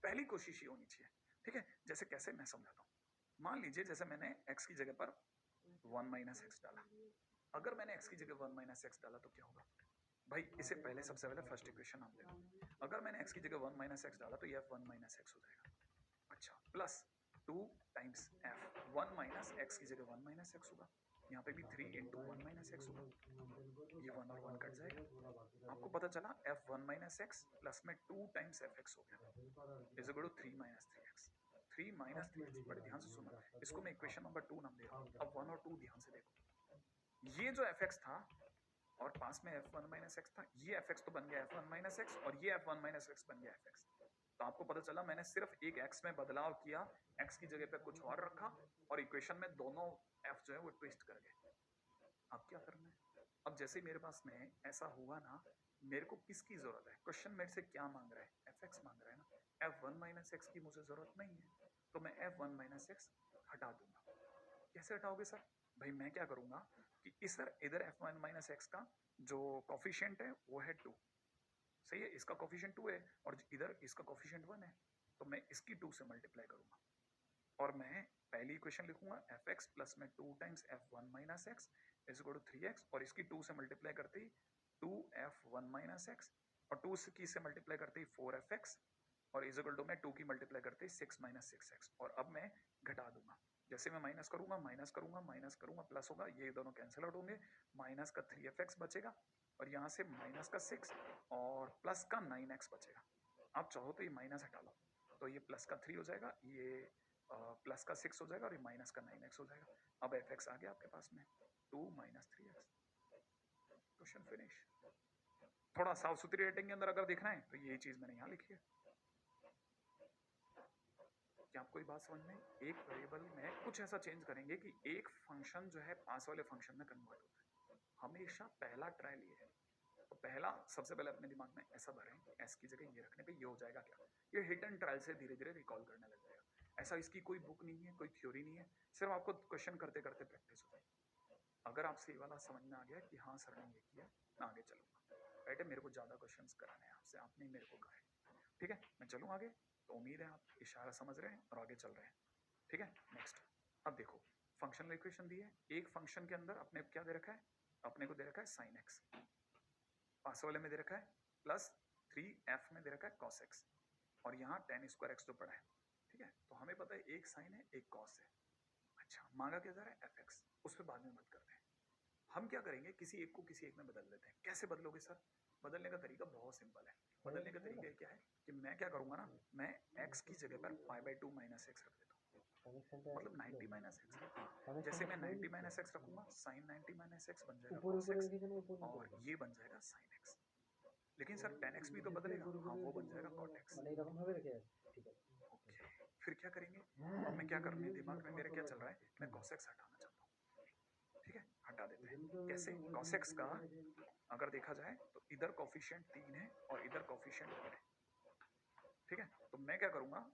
पहली कोशिश ये होनी चाहिए, ठीक है। जैसे कैसे, मैं समझाता हूँ। मान लीजिए जैसे मैंने x की जगह पर 1 माइनस एक्स डाला, अगर मैंने x की जगह 1 माइनस एक्स डाला तो क्या होगा भाई, इससे पहले सबसे पहले फर्स्ट इक्वेशन हम देखो, अगर मैंने x की जगह 1 माइनस एक्स डाला तो ये f 1 माइनस एक्स हो जाएगा। अच्छा, plus 2 times f 1 minus x की जगह 1 माइनस एक्स होगा, यहाँ पे भी 3 इंटू 1 माइनस एक्स होगा, ये 1 और 1 कट जाएगा, आपको पता चला f 1 माइनस एक्स प्लस में 2 टाइम्स एफ एक्स हो गया is equal to 3 minus 3x। 3 minus 3x, बड़े ध्यान से सुनो, इसको मैं इक्वेशन नंबर 2 नाम दे रहा हूँ। अब 1 और 2 ध्यान से देखो, ये जो एफ एक्स था और पास में f1 माइनस एक्स था, ये एफ एक्स तो बन गया f1 माइनस एक्स और ये f1 माइनस एक्स बन गया f एक्स। तो आपको पता चला मैंने सिर्फ एक x में बदलाव किया, x की जगह पे कुछ और रखा और इक्वेशन में दोनों f जो है वो ट्विस्ट कर गए। अब क्या करना है, अब जैसे मेरे पास में ऐसा हुआ ना, मेरे को किसकी जरूरत है, क्वेश्चन मेरे से क्या मांग रहा है, एफ एक्स मांग रहा है ना, f1 माइनस एक्स की मुझे जरूरत नहीं है, तो मैं f1 माइनस एक्स हटा दूंगा। कैसे हटाओगे सर? भाई मैं क्या करूंगा कि इधर f1 माइनस एक्स का जो कॉफिशिएंट है वो है 2, सही है, इसका कोफिशिएंट 2 है और इधर इसका कोफिशिएंट 1 है, तो मैं इसकी 2 से मल्टीप्लाई करूंगा और मैं पहली इक्वेशन लिखूंगा fx प्लस में 2 times f1 minus x is equal to 3x और इसकी 2 से मल्टीप्लाई करते ही 2f1 माइनस एक्स और 2 की से मल्टीप्लाई करते ही 4fx और इज इक्वल टू में 2 की मल्टीप्लाई करते ही 6 माइनस 6x और अब मैं घटा दूंगा, जैसे मैं माइनस करूंगा माइनस करूंगा प्लस होगा, ये दोनों कैंसिल आउट होंगे, माइनस का 3fx बचेगा और यहाँ से माइनस का 6 और प्लस का 9x बचेगा। आप चाहो तो ये माइनस हटा लो, तो ये प्लस का 3 हो जाएगा, ये प्लस का 6 हो जाएगा और ये माइनस का 9x हो जाएगा। अब fx आ गया आपके पास में 2 माइनस 3x। Question finish. थोड़ा साफ सुथरी रेटिंग के अंदर अगर देखना है तो यही चीज मैंने यहाँ लिखी है। क्या आपको ये बात समझ में? एक वेरिएबल में कुछ ऐसा चेंज करेंगे कि एक फंक्शन जो है पास वाले फंक्शन में कन्वर्ट होता है। हमेशा पहला ट्रायल ये है, तो पहला सबसे पहले अपने दिमाग में ऐसा भरें, एस की जगह ये रखने पे ये हो जाएगा क्या, ये हिट एंड ट्रायल से धीरे धीरे रिकॉल करने लग जाएगा। ऐसा इसकी कोई बुक नहीं है, कोई थ्योरी नहीं है, सिर्फ आपको क्वेश्चन करते करते प्रैक्टिस हो जाएगी। अगर आपसे ये वाला समझ में आ गया कि हाँ सर ने ये किया, मैं आगे चलूंगा। राइट है, मेरे को ज्यादा क्वेश्चंस कराने हैं आपसे, आपने मेरे को कहा है, ठीक है, मैं चलूँ आगे। तो उम्मीद है आप इशारा समझ रहे हैं और आगे चल रहे हैं, ठीक है। नेक्स्ट, अब देखो फंक्शनल इक्वेशन दी है, एक फंक्शन के अंदर अपने क्या दे रखा है, अपने को दे रखा है साइन एक्स, पास वाले में दे रखा है प्लस 3f में दे रखा है cos x और यहाँ tan स्क्वायर x जो पड़ा है, ठीक है। तो हमें पता है एक साइन है एक cos है। अच्छा, मांगा क्या जा रहा है fx, उस पर बाद में बात करते हैं। हम क्या करेंगे, किसी एक को किसी एक में बदल देते हैं। कैसे बदलोगे सर? बदलने का तरीका बहुत सिंपल है। बदलने का तरीका क्या है कि मैं क्या करूंगा ना, मैं x की जगह पर π/2 माइनस एक्स रख देता हूँ, मतलब 90 माइनस एक्स। जैसे मैं 90 माइनस एक्स रखूंगा, साइन 90 माइनस एक्स बन जाएगा cos x और ये बन जाएगा साइन एक्स। लेकिन सर tan x भी तो बदलेगा, हाँ वो बन जाएगा cot x। ओके, फिर क्या करेंगे? अब मैं क्या करने, दिमाग में मेरे क्या चल रहा है, मैं cos x हटाना चाहता हूँ, ठीक है, हटा देते हैं। कैसे? cos x का अगर देखा जाए तो इधर कोफिशिएंट 3 है और इधर कोफिशिएंट 1 है, ठीक है। तो मैं क्या करूंगा,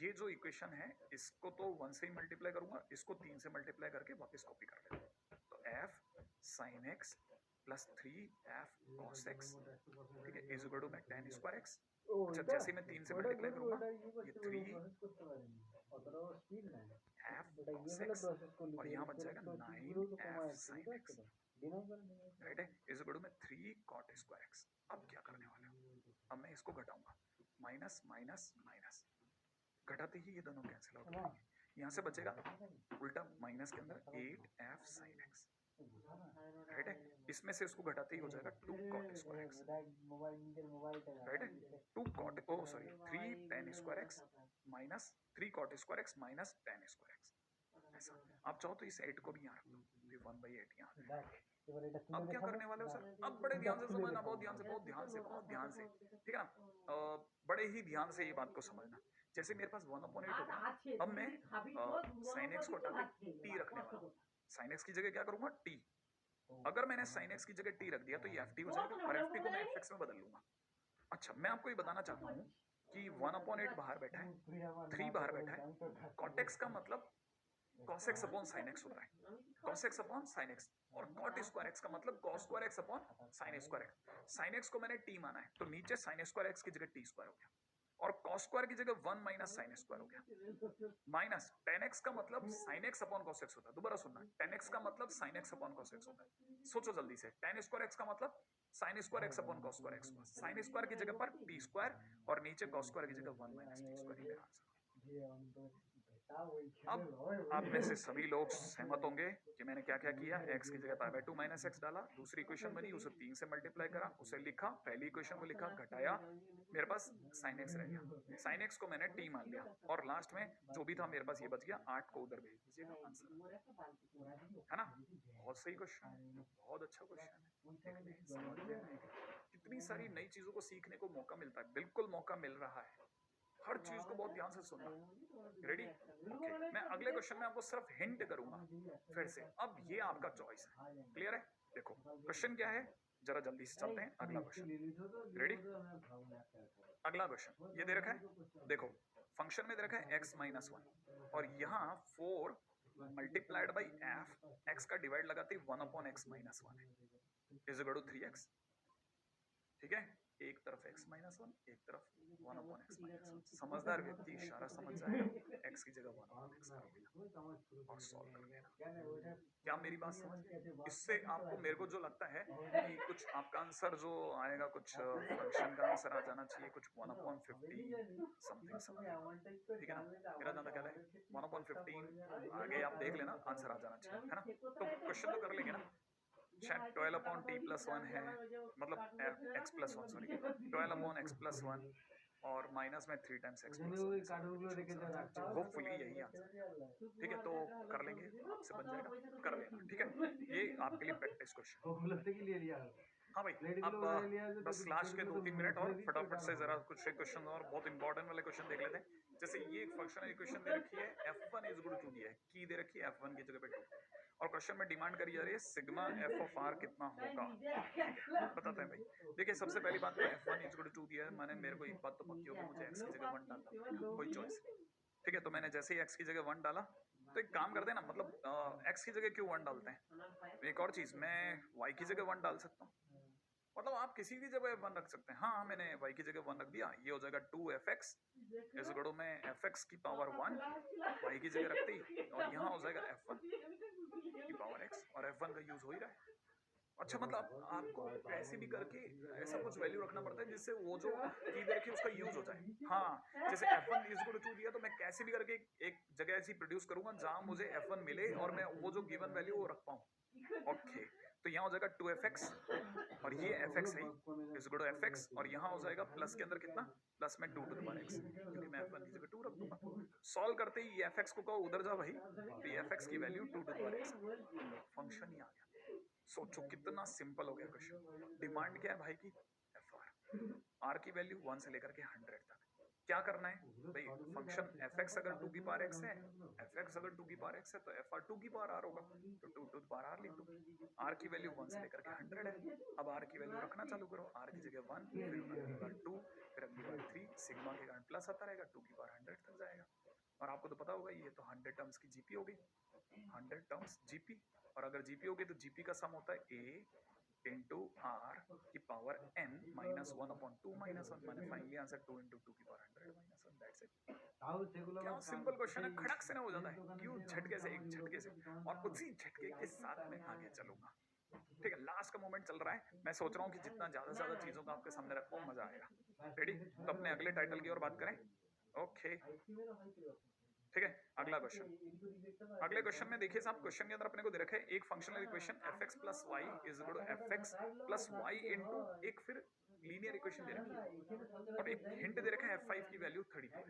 ये जो इक्वेशन है इसको तो 1 से ही मल्टीप्लाई करूंगा, इसको 3 से मल्टीप्लाई करके वापस कॉपी कर लेता हूँ। तो f sin x plus 3f cos x, ठीक है, is equal to tan square x। अच्छा, जैसे मैं 3 से मल्टीप्लाई करूंगा, ये 3f cos x और यहाँ बच जाएगा 9f sin x, राइट है, इज इक्वल टू में 3 cot स्क्वायर x। अब क्या करने वाले हो, अब मैं इसको घटाऊंगा, माइनस माइनस माइनस, घटाते ही ये दोनों कैंसिल आउट हो जाएंगे, यहाँ से बचेगा उल्टा माइनस के अंदर 8f sin x, राइट है। इसमें से इसको घटाते ही हो जाएगा 2 cot स्क्वायर x, राइट है, 2 cot, oh sorry 3 tan square x minus 3 cot square x minus tan square x। ऐसा आप चाहो तो इस 8 को भी यहाँ रख दो, तो 1/8 यहाँ आ जाएगा। अब क्या करने वाले हो सर? अब बड़े ध्यान से समझना, बहुत ध्यान से, बहुत ध्यान से, बहुत ध्यान से, ठीक है ना। बड़े ही ध्यान से ये बात को समझना। जैसे मेरे पास 1/8 हो गया, अब मैं साइन एक्स को हटा के टी रखने वाला हूँ। साइन एक्स की जगह क्या करूंगा, टी। अगर मैंने साइन एक्स की जगह टी रख दिया तो ये एफ टी हो जाएगा और एफ टी को मैं एफ एक्स में बदल लूंगा। अच्छा, मैं आपको ये बताना चाहता हूँ कि 1/8 बाहर बैठा है, 3 बाहर बैठा है, कॉट एक्स का मतलब cos x upon sin x होता है, cos x upon sin x, और cot स्क्वायर x का मतलब cos square x upon sin square x। sin x को मैंने t माना है, तो नीचे sin स्क्वायर x की जगह t स्क्वायर हो गया और cos स्क्वायर की जगह 1 माइनस sin स्क्वायर हो गया, माइनस tan x का मतलब sin x upon cos x होता है। दोबारा सुनना, tan x का मतलब sin x upon cos x होता है। सोचो जल्दी से, tan स्क्वायर x का मतलब sin square x upon cos square x, sin square की जगह पर t स्क्वायर और नीचे cos स्क्वायर की जगह 1 माइनस t स्क्वायर। मेरा आंसर। अब आप में से सभी लोग सहमत होंगे कि मैंने क्या क्या किया, x की जगह π/2 माइनस एक्स डाला, दूसरी इक्वेशन बनी, उसे 3 से मल्टीप्लाई करा, उसे लिखा, पहली इक्वेशन को लिखा, घटाया, मेरे पास sin x रह गया, sin x को मैंने t मान लिया और लास्ट में जो भी था मेरे पास ये बच गया, 8 को उधर भेज दीजिएगा, आंसर है ना। बहुत सही क्वेश्चन, बहुत अच्छा क्वेश्चन है। कितनी सारी नई चीजों को सीखने को मौका मिलता है, बिल्कुल मौका मिल रहा है। हर चीज को बहुत ध्यान से सुनना। रेडी? ओके, मैं अगले क्वेश्चन में आपको सिर्फ हिंट करूंगा फिर से। अब ये आपका चॉइस है, क्लियर है? देखो क्वेश्चन क्या है, जरा जल्दी से चलते हैं। अगला क्वेश्चन, रेडी? अगला क्वेश्चन ये दे रखा है, देखो फंक्शन में दे रखा है x माइनस 1 और यहाँ 4 मल्टीप्लाइड बाई एफ, एक्स का डिवाइड लगाते ही 1/x माइनस 1 है, इज इक्वल टू 3x, ठीक है। एक तरफ x माइनस वन, एक तरफ 1/x-1। समझदार व्यक्ति इशारा समझ जाएगा, x की जगह 1/x कर देना और सॉल्व कर देना। क्या मेरी बात समझ गए? इससे आपको, मेरे को जो लगता है कि कुछ आपका आंसर जो आएगा, कुछ फंक्शन का आंसर आ जाना चाहिए, कुछ 1/15 समथिंग समथिंग, ठीक है ना? मेरा ज्यादा ख्याल है 1/15, आगे आप देख लेना, आंसर आ जाना चाहिए, है ना? तो क्वेश्चन तो कर लेंगे ना, शायद 12/t+1 है, मतलब x+1, सॉरी 12/x+1 और माइनस में 3 टाइम्स x+1, होपफुली यही आंसर, ठीक है? तो कर लेंगे, आपसे बन जाएगा, कर लेना, ठीक है? ये आपके लिए प्रैक्टिस क्वेश्चन। हाँ भाई, अब बस लास्ट के 2-3 मिनट और फटाफट से जरा कुछ क्वेश्चन और बहुत इंपॉर्टेंट वाले क्वेश्चन देख लेते हैं। जैसे ये एक फंक्शनल इक्वेशन दे रखी है, f1 is equal to the है, की दे रखी है f1 की जगह पे 2, और क्वेश्चन में डिमांड करी जा रही है सिग्मा f ऑफ r कितना होगा, बताते हैं भाई। देखिए सबसे पहली बात तो f1 is equal to the है, मैंने, मेरे को एक बात तो पक्की होगी, मुझे x की जगह 1 डालना पड़ेगा, कोई चॉइस नहीं, ठीक है? तो मैंने जैसे ही x की जगह 1 डाला, तो एक काम करते हैं ना, मतलब x की जगह क्यों 1 डालते हैं? एक और चीज, मैं y की जगह 1 डाल सकता हूँ, मतलब आप किसी भी जगह 1 रख सकते हैं। हाँ, मैंने y की जगह 1 रख दिया, ये हो जाएगा 2fx, इस गड़ो में fx की पावर 1 y की जगह रखते ही, और यहाँ हो जाएगा f1 की पावर x, और f1 का यूज हो ही रहा है। अच्छा, मतलब आपको कैसे भी करके ऐसा कुछ वैल्यू रखना पड़ता है जिससे वो जो की दे रखी है उसका यूज हो जाए। हाँ, जैसे f1 इज इक्वल टू दिया, तो मैं कैसे भी करके एक जगह ऐसी प्रोड्यूस करूंगा जहां मुझे f1 मिले और मैं वो जो गिवन वैल्यू वो रख पाऊं। ओके, तो यहाँ हो जाएगा 2fx, और ये fx है, इज इक्वल टू fx, और यहाँ हो जाएगा प्लस के अंदर कितना, प्लस में 2 टू द पावर x, क्योंकि मैं f1 की जगह 2 रख दूंगा। सॉल्व करते ही ये fx को कहो उधर जा भाई, तो ये fx की value 2 to the power x, function ही आ गया। सोचो कितना सिंपल हो गया क्वेश्चन। डिमांड क्या है भाई की, r की वैल्यू 1 से लेकर के 100 तक। क्या करना है भाई, फंक्शन fx अगर 2 की पावर x है, fx अगर 2 की पावर x है, तो fr 2 की पावर r होगा, तो 2 टू द पावर r लिख दो। r की वैल्यू 1 से लेकर के 100 है, अब r की वैल्यू रखना चालू करो, r की जगह 1, फिर अगली बार 2, फिर अगली बार 3, सिग्मा के कारण प्लस आता रहेगा, 2 की पावर 100 तक जाएगा। और आपको तो पता होगा ये तो 100 टर्म्स की जीपी हो गई, 100 टर्म्स जीपी, और अगर जीपी होगी तो जीपी का सम होता है a इंटू आर की पावर n माइनस 1/2 माइनस 1, माने फाइनली आंसर 2 इंटू 2 की पावर 100 माइनस 1, दैट्स इट। क्या सिंपल क्वेश्चन है, खड़क से ना हो जाता है, क्यों झटके से, एक झटके से, और उसी झटके के साथ में आगे चलूंगा, ठीक है? लास्ट का मोमेंट चल रहा है, मैं सोच रहा हूँ कि जितना ज्यादा चीजों को आपके सामने रखूं मजा आएगा। रेडी? तो अपने अगले टाइटल की ओर बात करें। ओके, ठीक है, अगला क्वेश्चन। अगले क्वेश्चन में देखिए साहब, क्वेश्चन के अंदर अपने को दे रखा है एक functional equation fx plus y is equal to fx plus y into एक फिर लीनियर इक्वेशन दे रखी है, और एक हिंट दे रखा है f5 की वैल्यू 32 है।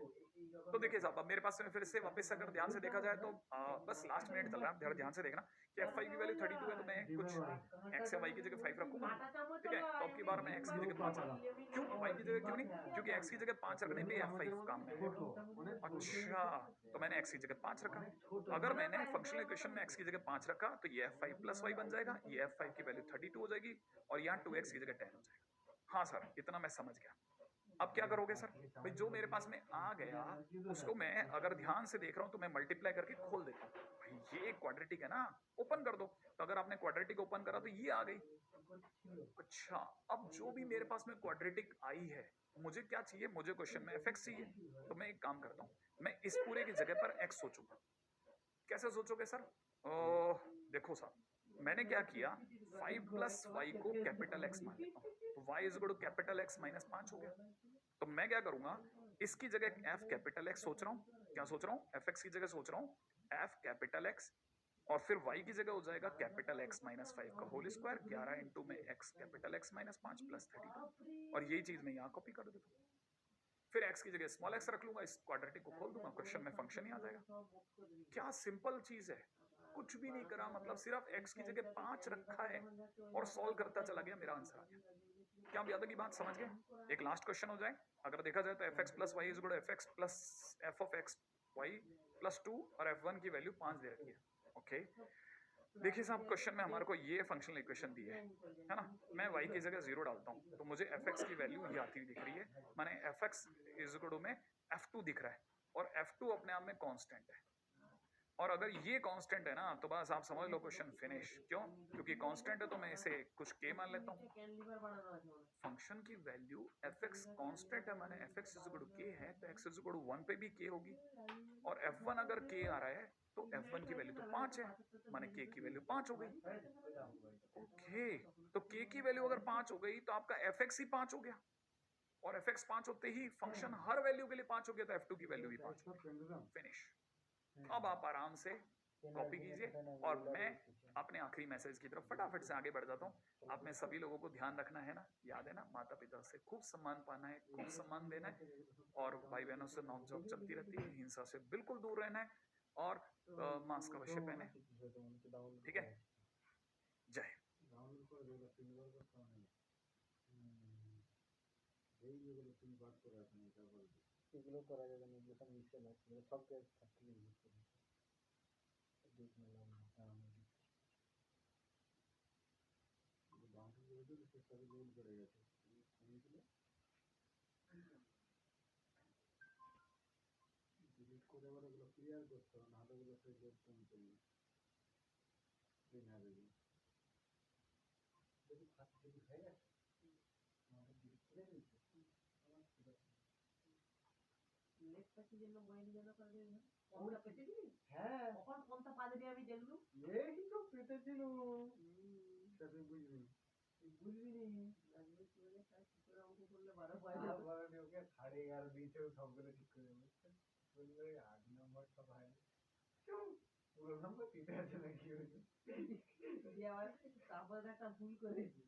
तो देखिए साहब, अब मेरे पास में फिर से वापस अगर ध्यान से देखा जाए तो बस लास्ट मिनट चल रहा है, ध्यान से देखना कि f5 की वैल्यू 32 है, तो मैं कुछ x या y की जगह 5 रखूंगा, ठीक है? तो अब की बार मैं x की जगह 5 रखूंगा, क्यों y की जगह क्यों नहीं? क्योंकि x की जगह 5 रखने पे f5 काम में है। अच्छा, तो मैंने x की जगह 5 रखा, अगर मैंने फंक्शनल इक्वेशन में x की जगह 5 रखा तो ये f5 प्लस y बन जाएगा, ये f5 की वैल्यू 32 हो जाएगी, और यहाँ 2x की जगह 10 हो जाएगा। हाँ सर, इतना मैं समझ गया। अब क्या करोगे सर? भाई जो मेरे पास में आ गया उसको मैं अगर ध्यान से देख रहा हूं तो मैं मल्टीप्लाई करके खोल देता हूं। भाई ये क्वाड्रेटिक है ना, ओपन कर दो, तो अगर आपने क्वाड्रेटिक ओपन करा तो ये आ गई। अच्छा, अब जो भी मेरे पास में क्वाड्रेटिक आई है, मुझे क्या चाहिए? मुझे क्वेश्चन में fx चाहिए, तो मैं एक काम करता हूं, मैं इस पूरे की जगह पर x सोचूंगा। कैसे सोचोगे सर? देखो साहब, मैंने क्या किया, 5 प्लस वाई को कैपिटल x मान लेता हूँ, तो y is equal to capital x minus 5 हो गया। तो मैं क्या करूंगा, इसकी जगह f कैपिटल x सोच रहा हूँ, क्या सोच रहा हूँ? fx की जगह सोच रहा हूँ f कैपिटल x, और फिर y की जगह हो जाएगा कैपिटल x माइनस 5 का होल स्क्वायर, 11 इंटू में x capital x minus 5 plus 32, और यही चीज मैं यहाँ कॉपी कर देता हूँ। फिर x की जगह स्मॉल x रख लूंगा, इस क्वाड्रेटिक को खोल दूंगा, क्वेश्चन में फंक्शन ही आ जाएगा। क्या सिंपल चीज है, कुछ भी नहीं करा, मतलब सिर्फ x की जगह 5 रखा है और सॉल्व करता चला गया, मेरा आंसर आ गया। क्या आप याद की बात समझ गए? एक लास्ट क्वेश्चन हो जाए, अगर देखा जाए तो fx plus y is equal to fx plus f of x y plus 2, और f1 की वैल्यू 5 दे रखी है। ओके, देखिए साहब, क्वेश्चन में हमारे को ये फंक्शनल इक्वेशन दी है ना, मैं y की जगह 0 डालता हूँ तो मुझे fx की वैल्यू ये आती हुई दिख रही है, माने fx इज इक्वल टू में f2 दिख रहा है, और f2 अपने आप में कांस्टेंट है। और अगर ये कांस्टेंट है ना तो बस आप समझ लो क्वेश्चन फिनिश। क्यों? क्योंकि कांस्टेंट है तो मैं इसे कुछ के मान लेता हूँ। फंक्शन की वैल्यू एफ एक्स कॉन्स्टेंट है, माने एफ एक्स इज के है तो एक्स इज 1 पे भी के होगी। और F1 अगर के आ रहा है तो F1 की वैल्यू तो 5 है, माने के की वैल्यू 5 हो गई। ओके, तो के की वैल्यू अगर 5 हो गई तो आपका एफ एक्स ही 5 हो गया, और एफ एक्स 5 होते ही फंक्शन हर वैल्यू के लिए 5 हो गया, तो F2 की वैल्यू भी 5 हो गई। फिनिश। अब आप आराम से कॉपी कीजिए और मैं अपने आखिरी मैसेज की तरफ फटाफट से आगे बढ़ जाता हूँ। आप में सभी लोगों को ध्यान रखना है ना, याद है ना, माता पिता से खूब सम्मान पाना है, खूब सम्मान देना है, और भाई बहनों से नोकझोंक चलती रहती है, हिंसा से बिल्कुल दूर रहना है, और मास्क अवश्य पहने। ठीक है, जय हिंद। ডাউনলোড করে দেবো 3 বার করতে হবে না। এইগুলো 3 বার করে আপনি এটা বলবেন। এগুলো করা যাবে না, যেখানে মিশন আছে সব জায়গায় থাকলে ইউজ করবে। দেখলাম ডাউনলোড করে দিলে সে সবই গোল করে গেছে। কমিয়েছিল ডিলিট করে আবার ওগুলো ক্লিয়ার করতে হবে, নাহলে ওগুলো সেই লোড কমে চলবে। দিন হবে যদি যদি হয়ে গেছে আমাদের ডিলিট করে দিয়েছে লেখটা কি জন্য বইনি যেন করে কোনটা পেতে দিবি? হ্যাঁ কখন কোনটা পাদরি আমি দেখলু এই তো পেতেছিল সেটা তুই বুঝবি বুঝবি নি লাগবে কি বলে কাজ করে অঙ্ক করলে 12 পাইলে বলে ওকে 11.5 দিয়েছে সবগুলো ঠিক করে দেবে বললে 8 নম্বরটা ভাই পুরো নম্বর দিতে আছে নাকি ওই দিয়ে আবার তারপর একটা ভুল করেছি